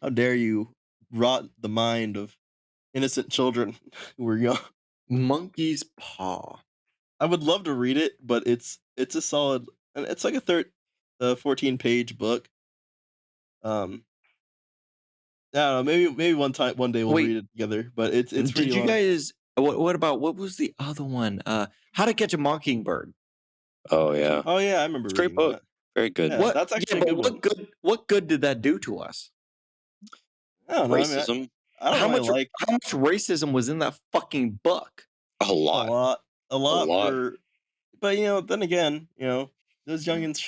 How dare you rot the mind of innocent children who were young? Monkey's paw. I would love to read it, but it's a solid. And it's like a 14-page book. I don't know. Maybe one day we'll Wait, read it together. But it's did pretty you long. guys what about what was the other one? How to Catch a Mockingbird. Oh yeah. Oh yeah, I remember It's a great reading book. that. Very good. Yeah, What that's yeah, actually a but good one. what good did that do to us? I don't know. I mean, Racism? I don't How really much like how much racism was in that fucking book? A a lot. lot, a A lot lot. for, but then again, those youngins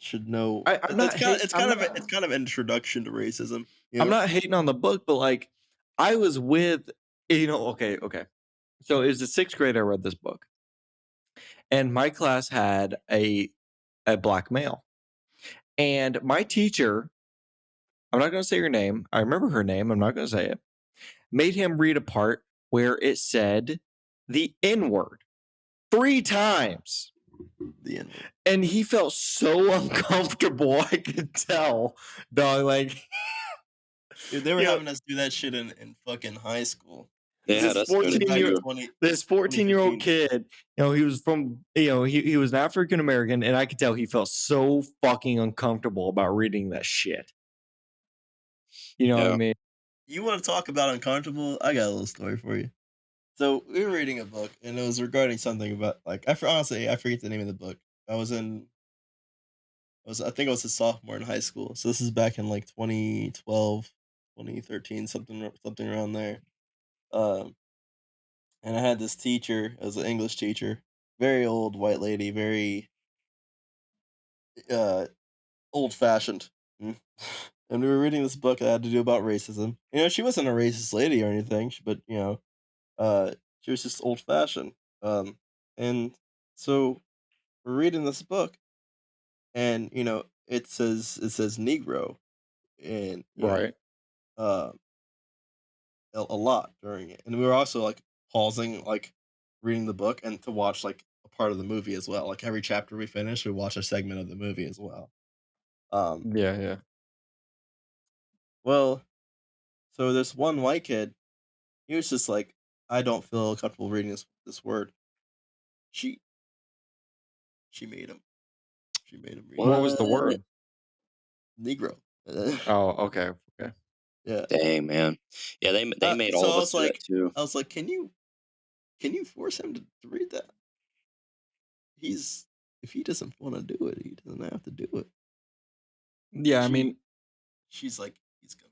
should know. I'm not hate It's kind of an introduction to racism. I'm not hating on the book, but like I was with okay. So it was the 6th grade I read this book. And my class had a black male. And my teacher, I'm not going to say her name. I remember her name. I'm not going to say it. Made him read a part where it said the N word 3 times. the N-word. And he felt so uncomfortable. I could tell, dog. Like, Dude, they were you know, having us do that shit in fucking high school. They This had this is us doing it 14 back in year 20, this 14-year-old 2015. kid, he was from, he was an African American, and I could tell he felt so fucking uncomfortable about reading that shit. You know what I Yeah. mean? You want to talk about uncomfortable? I got a little story for you. So we were reading a book, and it was regarding something about like honestly I forget the name of the book. I think I was a sophomore in high school. So this is back in like 2012, 2013, something around there. Um, and I had this teacher, as an English teacher, very old white lady, very uh old fashioned. And we were reading this book that had to do about racism. She wasn't a racist lady or anything, but she was just old fashioned. And so we're reading this book, and it says Negro, and Right. uh, a lot during it, and we were also like pausing, like reading the book, and to watch like a part of the movie as well. Like every chapter we finished, we watch a segment of the movie as well. Um, Yeah, yeah. well, so this one white kid, he was just like, I don't feel comfortable reading this word. She she made him. She made him read it. What was the What? word? Negro. Oh, okay, okay. Yeah. Dang, man. Yeah, they made So all of us do that too. I was like, can you force him to read that? He's If he doesn't want to do it, he doesn't have to do it. Yeah, I She mean, she's like, he's gonna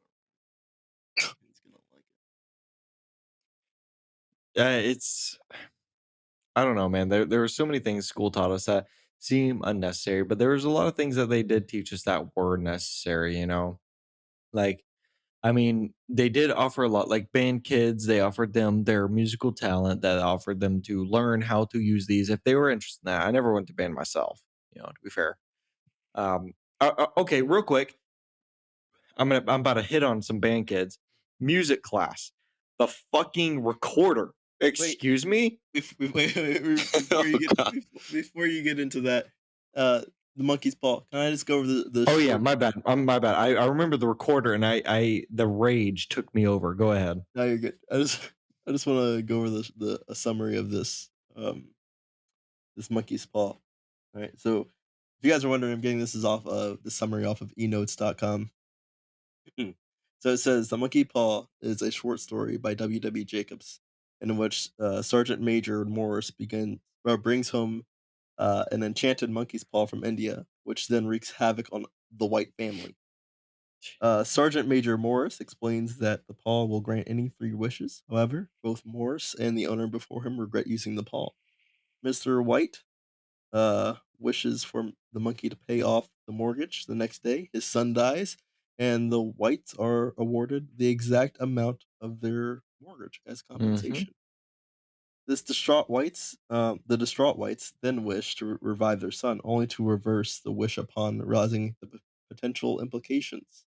like it's I don't know, man. There were so many things school taught us that seem unnecessary, but there was a lot of things that they did teach us that were necessary. Like, I mean, they did offer a lot, like band kids, they offered them their musical talent that offered them to learn how to use these if they were interested in that. I never went to band myself, to be fair. Okay, real quick, I'm about to hit on some band kids. Music class. The fucking recorder. Wait, Excuse me? wait, Oh god. before you get into that, the monkey's paw. Can I just go over the Oh yeah, short? my bad. My bad. I remember the recorder and I the rage took me over. Go ahead. No, you're good. I just want to go over a summary of this monkey's paw. All right. So if you guys are wondering, I'm getting this off the summary off of enotes.com. So it says The Monkey Paw is a short story by W. Jacobs. in which Sergeant Major Morris brings home an enchanted monkey's paw from India, which then wreaks havoc on the White family. Sergeant Major Morris explains that the paw will grant any 3 wishes. However, both Morris and the owner before him regret using the paw. Mr. White wishes for the monkey to pay off the mortgage. The next day, his son dies, and the Whites are awarded the exact amount of their mortgage as Mm-hmm. compensation. The distraught Whites then wish to revive their son, only to reverse the wish upon realizing the potential implications.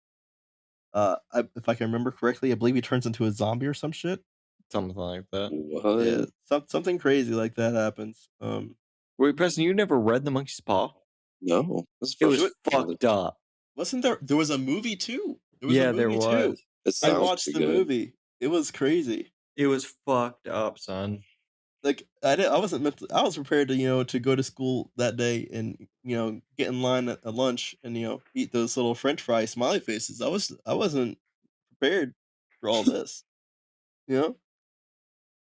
If I can remember correctly, I believe he turns into a zombie or some shit. Something like that. Yeah, What? something crazy like that happens. Wait, Preston, you never read The Monkey's Paw? No, this is It the was first time I've fucked up. Wasn't there? There was a movie too. There was a Yeah, there movie too. was. It I sounds watched too the good. movie. It was crazy. It was fucked up, son. Like I wasn't meant to, I was prepared to to go to school that day and get in line at lunch and eat those little French fry smiley faces. I wasn't prepared for all this. You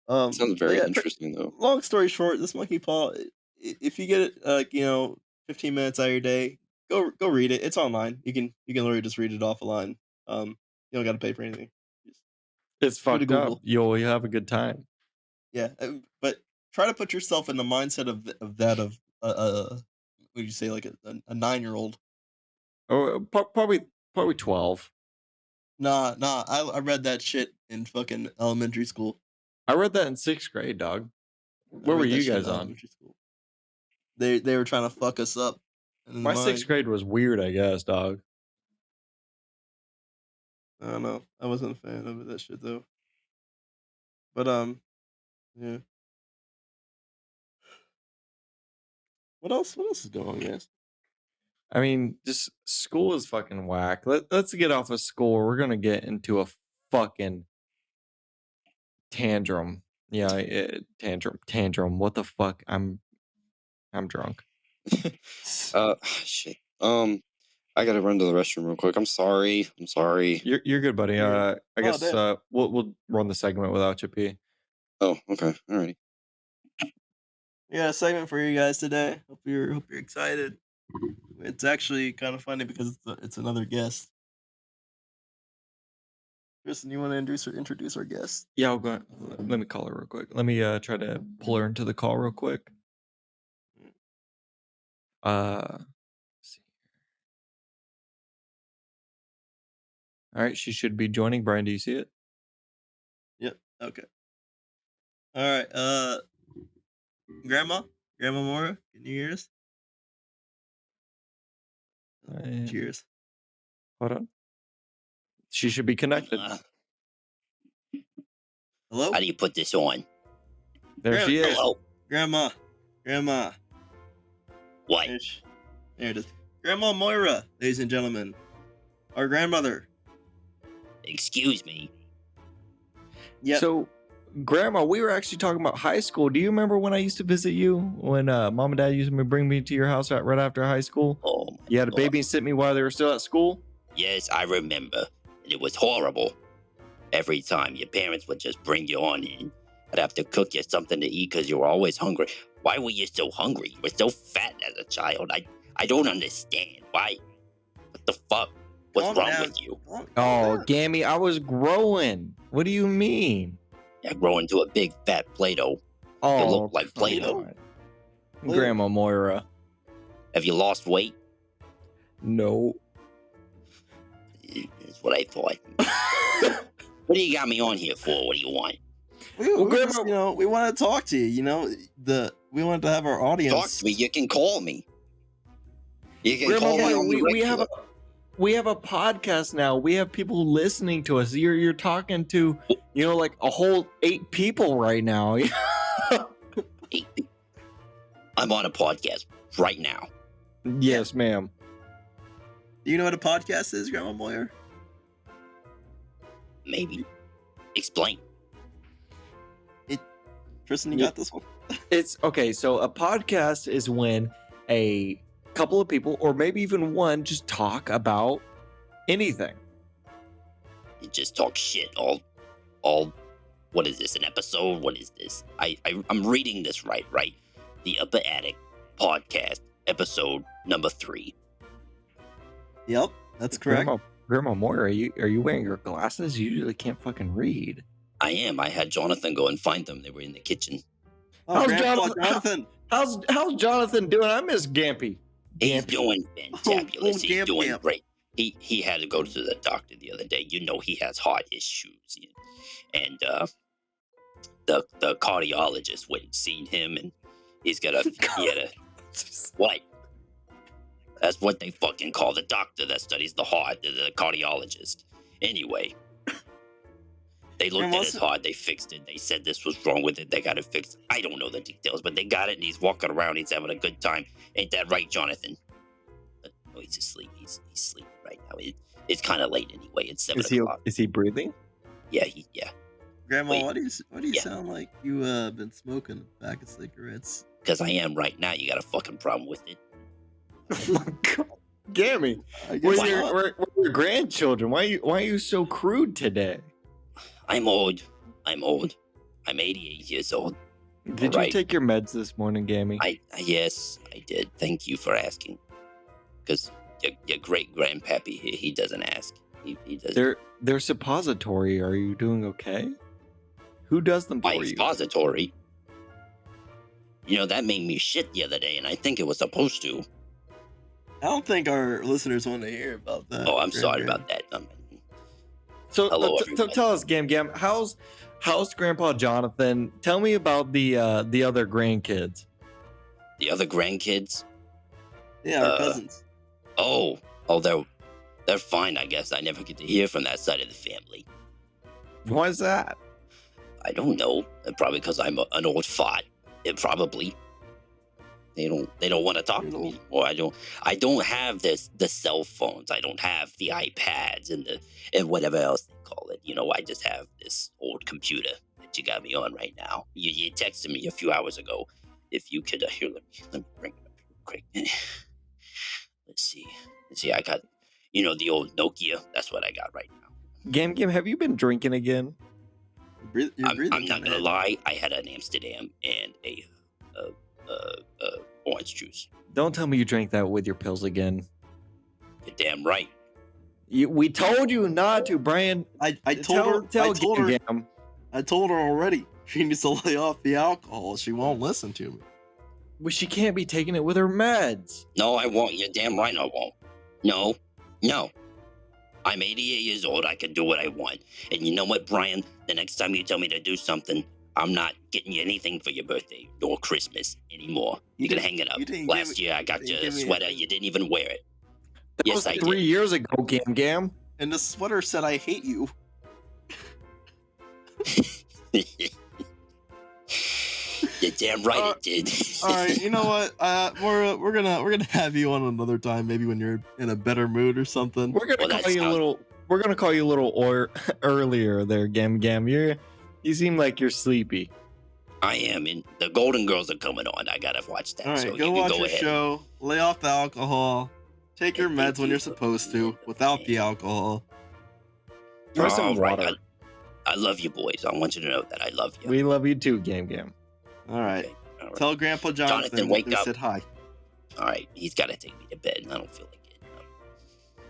know. Sounds But very yeah. interesting though. Long story short, this monkey paw. If you get it, 15 minutes out of your day, go read it. It's online. You can literally just read it off a line. You don't got to pay for anything. Just It's give it a fucked up. Google. You'll have a good time. Yeah, but try to put yourself in the mindset of that of what would you say, like a 9-year-old. Or probably 12. Nah. I read that shit in fucking elementary school. I read that in 6th grade, dog. I Where were read that you shit in guys on? elementary school. They were trying to fuck us up. And in My 6th mine, grade was weird, I guess, dog. I don't know. I wasn't a fan of that shit though. But yeah. What else is going on, guys? I mean, just school is fucking whack. Let's get off of school. We're gonna get into a fucking tantrum. Yeah, tantrum. What the fuck? I'm drunk. Shit. I gotta run to the restroom real quick. I'm sorry. You're good, buddy. You're I oh guess damn. we'll run the segment without you, P. Oh, okay. Alrighty. We got a segment for you guys today. Hope you're excited. It's actually kind of funny because it's another guest. Tristan, you want to introduce our guest? Yeah, I'll go. Let me call her real quick. Let me try to pull her into the call real quick. Let's see. All right, she should be joining. Brian, do you see it? Yep. Okay. All right. Grandma Moira, can you hear us? Cheers. Hold on. She should be connected. Hello. How do you put this on? There she is. Hello? Grandma. What? There it is. Grandma Moira, ladies and gentlemen, our grandmother. Excuse me. Yep. So, Grandma, we were actually talking about high school. Do you remember when I used to visit you? When Mom and Dad used to bring me to your house right after high school? Oh, my You had a God. babysit me while they were still at school? Yes, I remember. And it was horrible. Every time your parents would just bring you on in, I'd have to cook you something to eat because you were always hungry. Why were you so hungry? You were so fat as a child. I don't understand. Why? What the fuck? What's Calm wrong down. with you? Calm Oh, down. Gammy, I was growing. What do you mean? You grow into a big fat Play-Doh. Oh, look like come Play-Doh. on. Grandma Moira. Have you lost weight? No. That's what I thought. What do you got me on here for? What do you want? We Grandma- just, we want to talk to you. We wanted to have our audience. Talk to me. You can call me. You can Grandma call me Moira, on the regular. we have a podcast now. We have people listening to us. You're talking to, like a whole 8 people right now. I'm on a podcast right now. Yes, ma'am. Do you know what a podcast is, Grandma Moira? Maybe. Explain. Tristan, you Yeah. got this one? It's okay. So a podcast is when a couple of people, or maybe even one, just talk about anything. You just talk shit all what is this? An episode? What is this? I'm reading this right? The Upper Attic podcast, episode number 3. Yep, that's correct. Grandma Moira, are you wearing your glasses? You usually can't fucking read. I am. I had Jonathan go and find them. They were in the kitchen. Oh, How's Grandpa Jonathan? Jonathan. How's Jonathan doing? I miss Gampy. He's doing fantabulous. He's Gamp doing Gamp. great. He had to go to the doctor the other day. You know he has heart issues, and the cardiologist went and seen him, and he had a what? That's what they fucking call the doctor that studies the heart, the cardiologist. Anyway, they looked at his heart, they fixed it, they said this was wrong with it, they got it fixed. I don't know the details, but they got it, and he's walking around, he's having a good time. Ain't that right, Jonathan? Oh, he's asleep. He's sleeping right now. It's kind of late anyway. It's 7 o'clock. Is he breathing? Yeah, Grandma, Wait. why do you sound like you been smoking a pack of cigarettes? because I am right now. You got a fucking problem with it? Oh my god, Gammy, I guess not. we're your grandchildren. Why are you so crude today? I'm old. I'm 88 years old. Did All you right. take your meds this morning, Gammy? Yes, I did. Thank you for asking. Because your great grandpappy, he doesn't ask. He doesn't. They're suppository. Are you doing okay? Who does them My for you? expository. You know, that made me shit the other day, and I think it was supposed to. I don't think our listeners want to hear about that. Oh, I'm sorry Grandma. about that. So Hello, everybody. tell us, Gam, how's Grandpa Jonathan? Tell me about the other grandkids. The other grandkids. Yeah, our cousins. Oh, they're fine, I guess. I never get to hear from that side of the family. Why's that? I don't know. Probably because I'm an old fart. Probably. They don't want to talk to me. Or I don't have the cell phones. I don't have the iPads and whatever else they call it. You know, I just have this old computer that you got me on right now. You texted me a few hours ago. If you could here, let me bring it up real quick. Let's see. I got, the old Nokia. That's what I got right now. Gam, have you been drinking again? I'm not gonna lie. I had an Amsterdam and a orange juice. Don't tell me you drank that with your pills again. You're damn right. We told you not to, Brian. I told her Gam. I told her already. She needs to lay off the alcohol. She won't listen to me. Well, she can't be taking it with her meds. No, I won't. You're damn right I won't. No. I'm 88 years old. I can do what I want. And you know what, Brian? The next time you tell me to do something, I'm not getting you anything for your birthday or Christmas anymore. You can hang it up. Last year, I got you a sweater. You didn't even wear it. That was 3 years ago, Gam. And the sweater said, "I hate you." You're damn right it did. All right, you know what? We're gonna have you on another time, maybe when you're in a better mood or something. We're gonna call you a little earlier there, Gam. You seem like you're sleepy. I am, and the Golden Girls are coming on. I gotta watch that. All right, so go you watch can go your ahead. show. Lay off the alcohol. Take your meds when you're supposed to, without the alcohol. Throw some All right, water. I love you, boys. I want you to know that I love you. We love you too, Gam. All right. Okay, all right. Tell Grandpa Jonathan wake we up. said hi. All right, he's got to take me to bed, and I don't feel like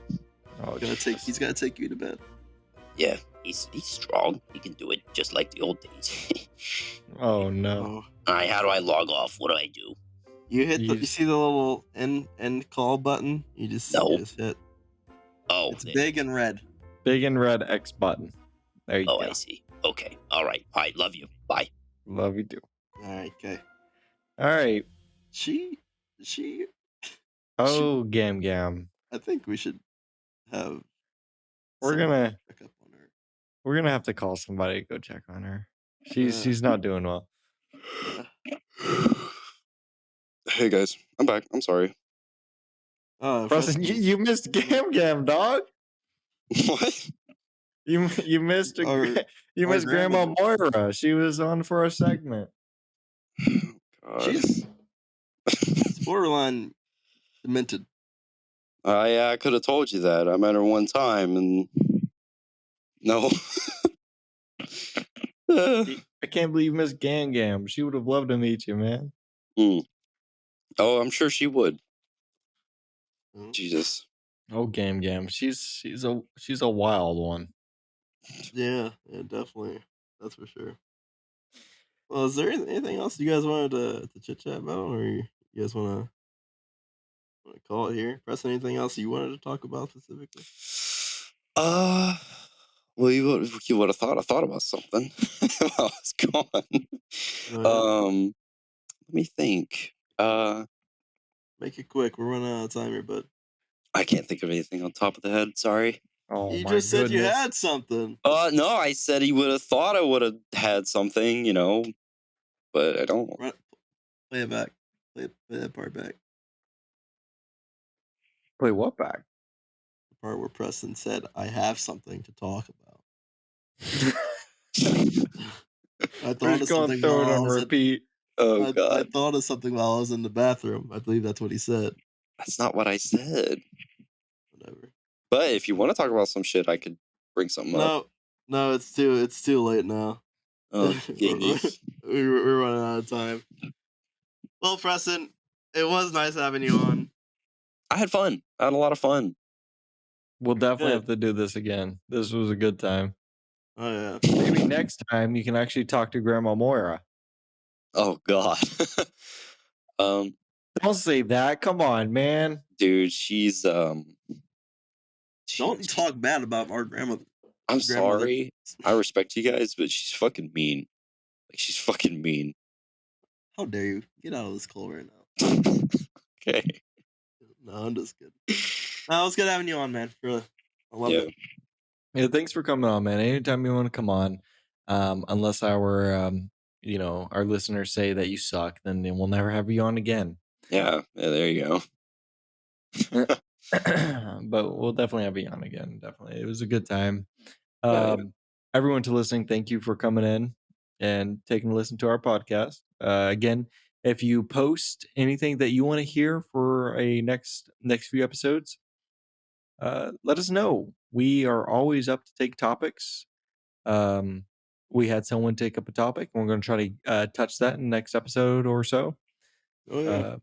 it. Oh, He's gotta take you to bed. Yeah, he's strong. He can do it just like the old days. Oh no. Oh. All right, how do I log off? What do I do? You see the little end call button? You just hit. Oh, It's big and red. Big and red X button. There you go. I see. Okay, all right. Love you. Bye. Love you too. All right, okay. All right. She. Oh, Gam. I think we should have. We're someone gonna check up on her. we're gonna have to call somebody to go check on her. She's not doing well. Hey guys, I'm back. I'm sorry. Preston, you missed Gam, dog. What? You missed Our Grandma grandmother. Moira. She was on for a segment. God. She's borderline demented. I could have told you that. I met her one time, and no. I can't believe Miss Gam Gam. She would have loved to meet you, man. Mm. Oh, I'm sure she would. Mm. Jesus. Oh, Gam Gam. She's a wild one. Yeah, definitely. That's for sure. Well, is there anything else you guys wanted to chit chat about, or you guys wanna call it here? Press anything else you wanted to talk about specifically? Uh, well, you would have thought I thought about something while I was gone. Oh yeah, Let me think. make it quick. We're running out of time here, but I can't think of anything on top of the head. Sorry. Oh you my just said you goodness. had something. No, I said he would have thought I would have had something, but I don't. Run, play it back. Play that part back. Play what back? The part where Preston said, "I have something to talk about." I We're thought just of gonna something throw while it I on was in. repeat. Oh I God, thought of something while I was in the bathroom. I believe that's what he said. that's not what I said. Whatever. But if you want to talk about some shit, I could bring something up. No, it's too late now. Oh, we're, we're running out of time. Well, Preston, it was nice having you on. I had fun. I had a lot of fun. We'll definitely Good. have to do this again. This was a good time. Oh yeah. Maybe next time you can actually talk to Grandma Moira. Oh God. um, Don't say that. Come on, man. dude, she's Don't talk bad about our grandmother. I'm Grandmother. sorry. I respect you guys, but she's fucking mean. Like she's fucking mean. How dare you? Get out of this call right now. Okay. No, I'm just kidding. No, it was good having you on, man. Really. I loved Yeah. it. Yeah, thanks for coming on, man. Anytime you want to come on, unless our listeners say that you suck, then we'll never have you on again. Yeah. Yeah. There you go. But we'll definitely have you on again. Definitely, it was a good time. Yeah. Everyone to listening, thank you for coming in and taking a listen to our podcast. Again, if you post anything that you want to hear for a next few episodes, let us know. We are always up to take topics. Um, we had someone take up a topic, and we're going to try to touch that in the next episode or so. Oh yeah.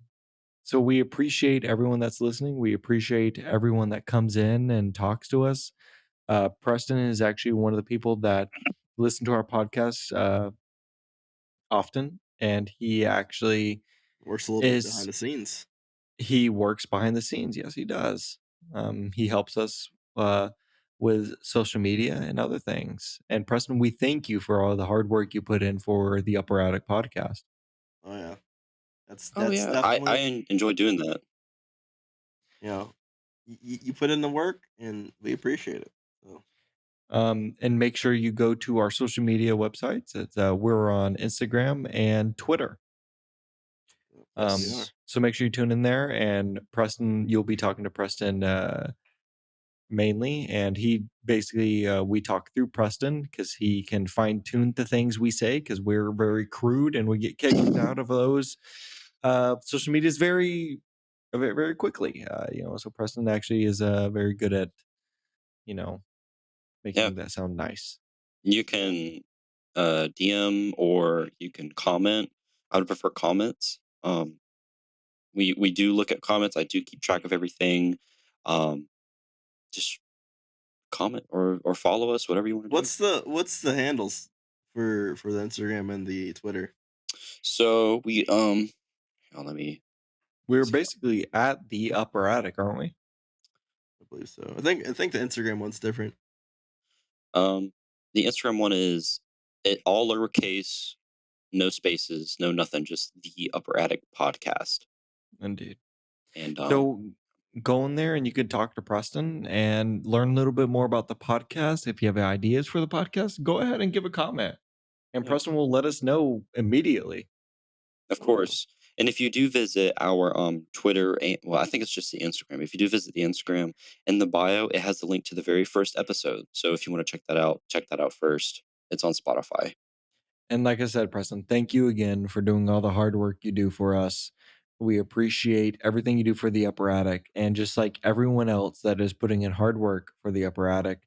So we appreciate everyone that's listening. We appreciate everyone that comes in and talks to us. Preston is actually one of the people that listen to our podcast often, and he actually Works a little bit behind is the scenes. he works behind the scenes. Yes, he does. He helps us with social media and other things. And Preston, we thank you for all the hard work you put in for the Upper Attic podcast. Oh yeah. That's Oh that's yeah. I definitely, enjoy doing that. you know, you put in the work and we appreciate it. So And make sure you go to our social media websites. We're on Instagram and Twitter. yes, we are. So make sure you tune in there. And Preston, you'll be talking to Preston mainly, and he basically we talk through Preston because he can fine tune the things we say because we're very crude and we get kicked out of those social medias very, very quickly. So Preston actually is very good at Yeah. making that sound nice. You can DM or you can comment. I would prefer comments. We do look at comments. I do keep track of everything. Just comment or follow us, whatever you want to do. What's the handles for the Instagram and the Twitter? So we let me We're see. basically at the Upper Attic, aren't we? I believe so. I think the Instagram one's different. The Instagram one is it all lowercase, no spaces, no nothing, just the Upper Attic podcast. Indeed. And So go in there and you could talk to Preston and learn a little bit more about the podcast. If you have ideas for the podcast, go ahead and give a comment. And Yeah. Preston will let us know immediately. of course, and if you do visit our Twitter, and well, I think it's just the Instagram. If you do visit the Instagram, in the bio, it has the link to the very first episode. So if you want to check that out first. It's on Spotify. And like I said, Preston, thank you again for doing all the hard work you do for us. We appreciate everything you do for the Upper Attic. And just like everyone else that is putting in hard work for the Upper Attic,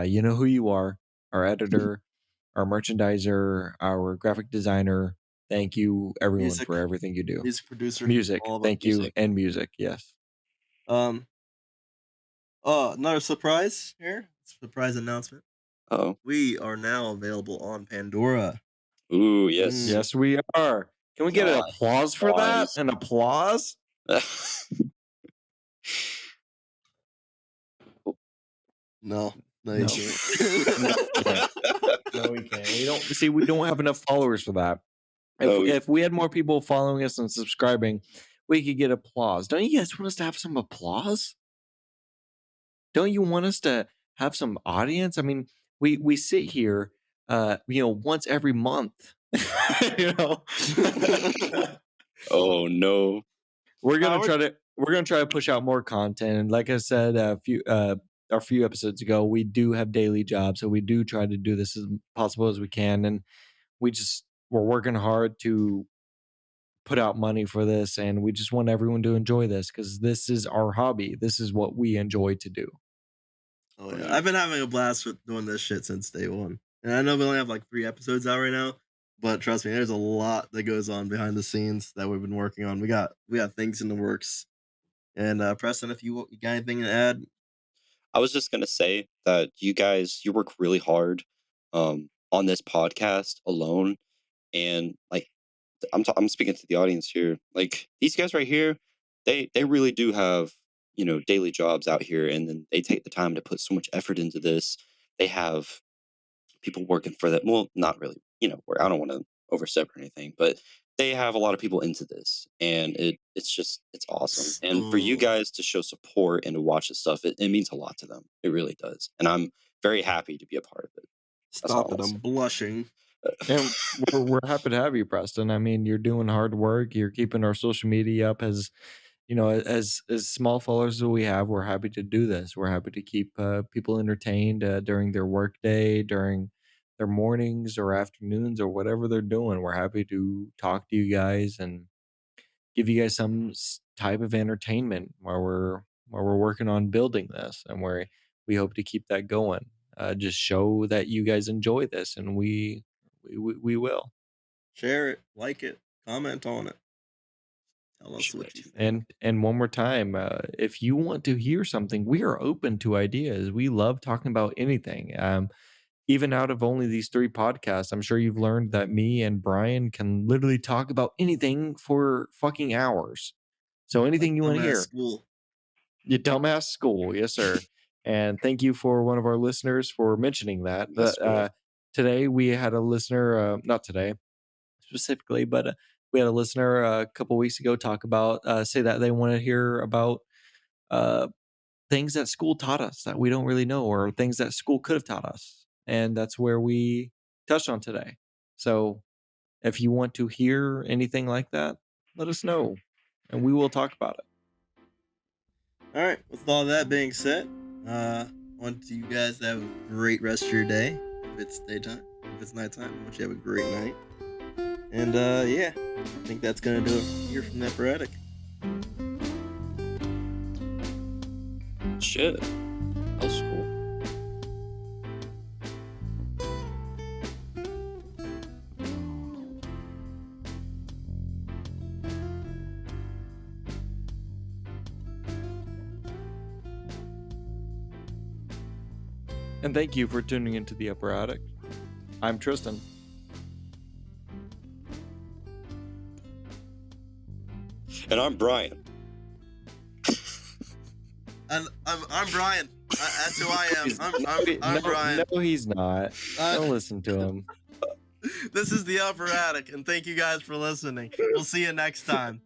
you know who you are, our editor, our merchandiser, our graphic designer. Thank you, everyone, Music. for everything you do. Music producer. Music. All of us. Thank you. And music. Yes. Another surprise here. Surprise announcement. Oh, We are now available on Pandora. ooh, yes. Yes, we are. Can we get an Nice. applause for that? Nice. An applause? No, No. you can't. No, we can't. We don't see. We don't have enough followers for that. No, If we had more people following us and subscribing, we could get applause. Don't you guys want us to have some applause? Don't you want us to have some audience? I mean, we sit here, once every month. you know, oh no. we're gonna Howard? try to push out more content. And like I said a few episodes ago, we do have daily jobs, so we do try to do this as possible as we can. And we're working hard to put out money for this, and we just want everyone to enjoy this because this is our hobby. This is what we enjoy to do. Oh yeah, Right. I've been having a blast with doing this shit since day one. And I know we only have like 3 episodes out right now, but trust me, there's a lot that goes on behind the scenes that we've been working on. We got things in the works. And Preston, if you got anything to add, I was just gonna say that you work really hard on this podcast alone, and like I'm speaking to the audience here. Like these guys right here, they really do have daily jobs out here, and then they take the time to put so much effort into this. They have people working for them. Well, not really, where I don't want to overstep or anything, but they have a lot of people into this, and it's awesome. And for you guys to show support and to watch this stuff, it means a lot to them. It really does, and I'm very happy to be a part of it. That's all stop it. I'll I'm say. blushing. And we're happy to have you, Preston. I mean, you're doing hard work. You're keeping our social media up. As as small followers as we have, we're happy to do this. We're happy to keep people entertained during their work day, during their mornings or afternoons or whatever they're doing. We're happy to talk to you guys and give you guys some type of entertainment while we're working on building this, and we hope to keep that going. Just show that you guys enjoy this, and we will. Share it, like it, comment on it. Tell us Sure, what you too. think. And one more time, if you want to hear something, we are open to ideas. We love talking about anything. Even out of only these 3 podcasts, I'm sure you've learned that me and Brian can literally talk about anything for fucking hours. So Like anything you want to dumbass hear. school. You dumbass school, yes, sir. And thank you for one of our listeners for mentioning that. That's cool. Today we had a listener, not today specifically, but we had a listener a couple weeks ago talk about say that they want to hear about uh, things that school taught us that we don't really know, or things that school could have taught us, and that's where we touched on today. So if you want to hear anything like that, let us know, and we will talk about it. All right. With all that being said, want you guys to have a great rest of your day. If it's daytime, if it's nighttime, I want you to have a great night. And yeah, I think that's gonna do it here from the Ep.3 Our. Shit, that was cool. And thank you for tuning into the Upper Attic. I'm Triston. And I'm Brian. And I'm Brian. That's who I am. I'm Brian. No, he's not. Don't listen to him. This is the Upper Attic, and thank you guys for listening. We'll see you next time.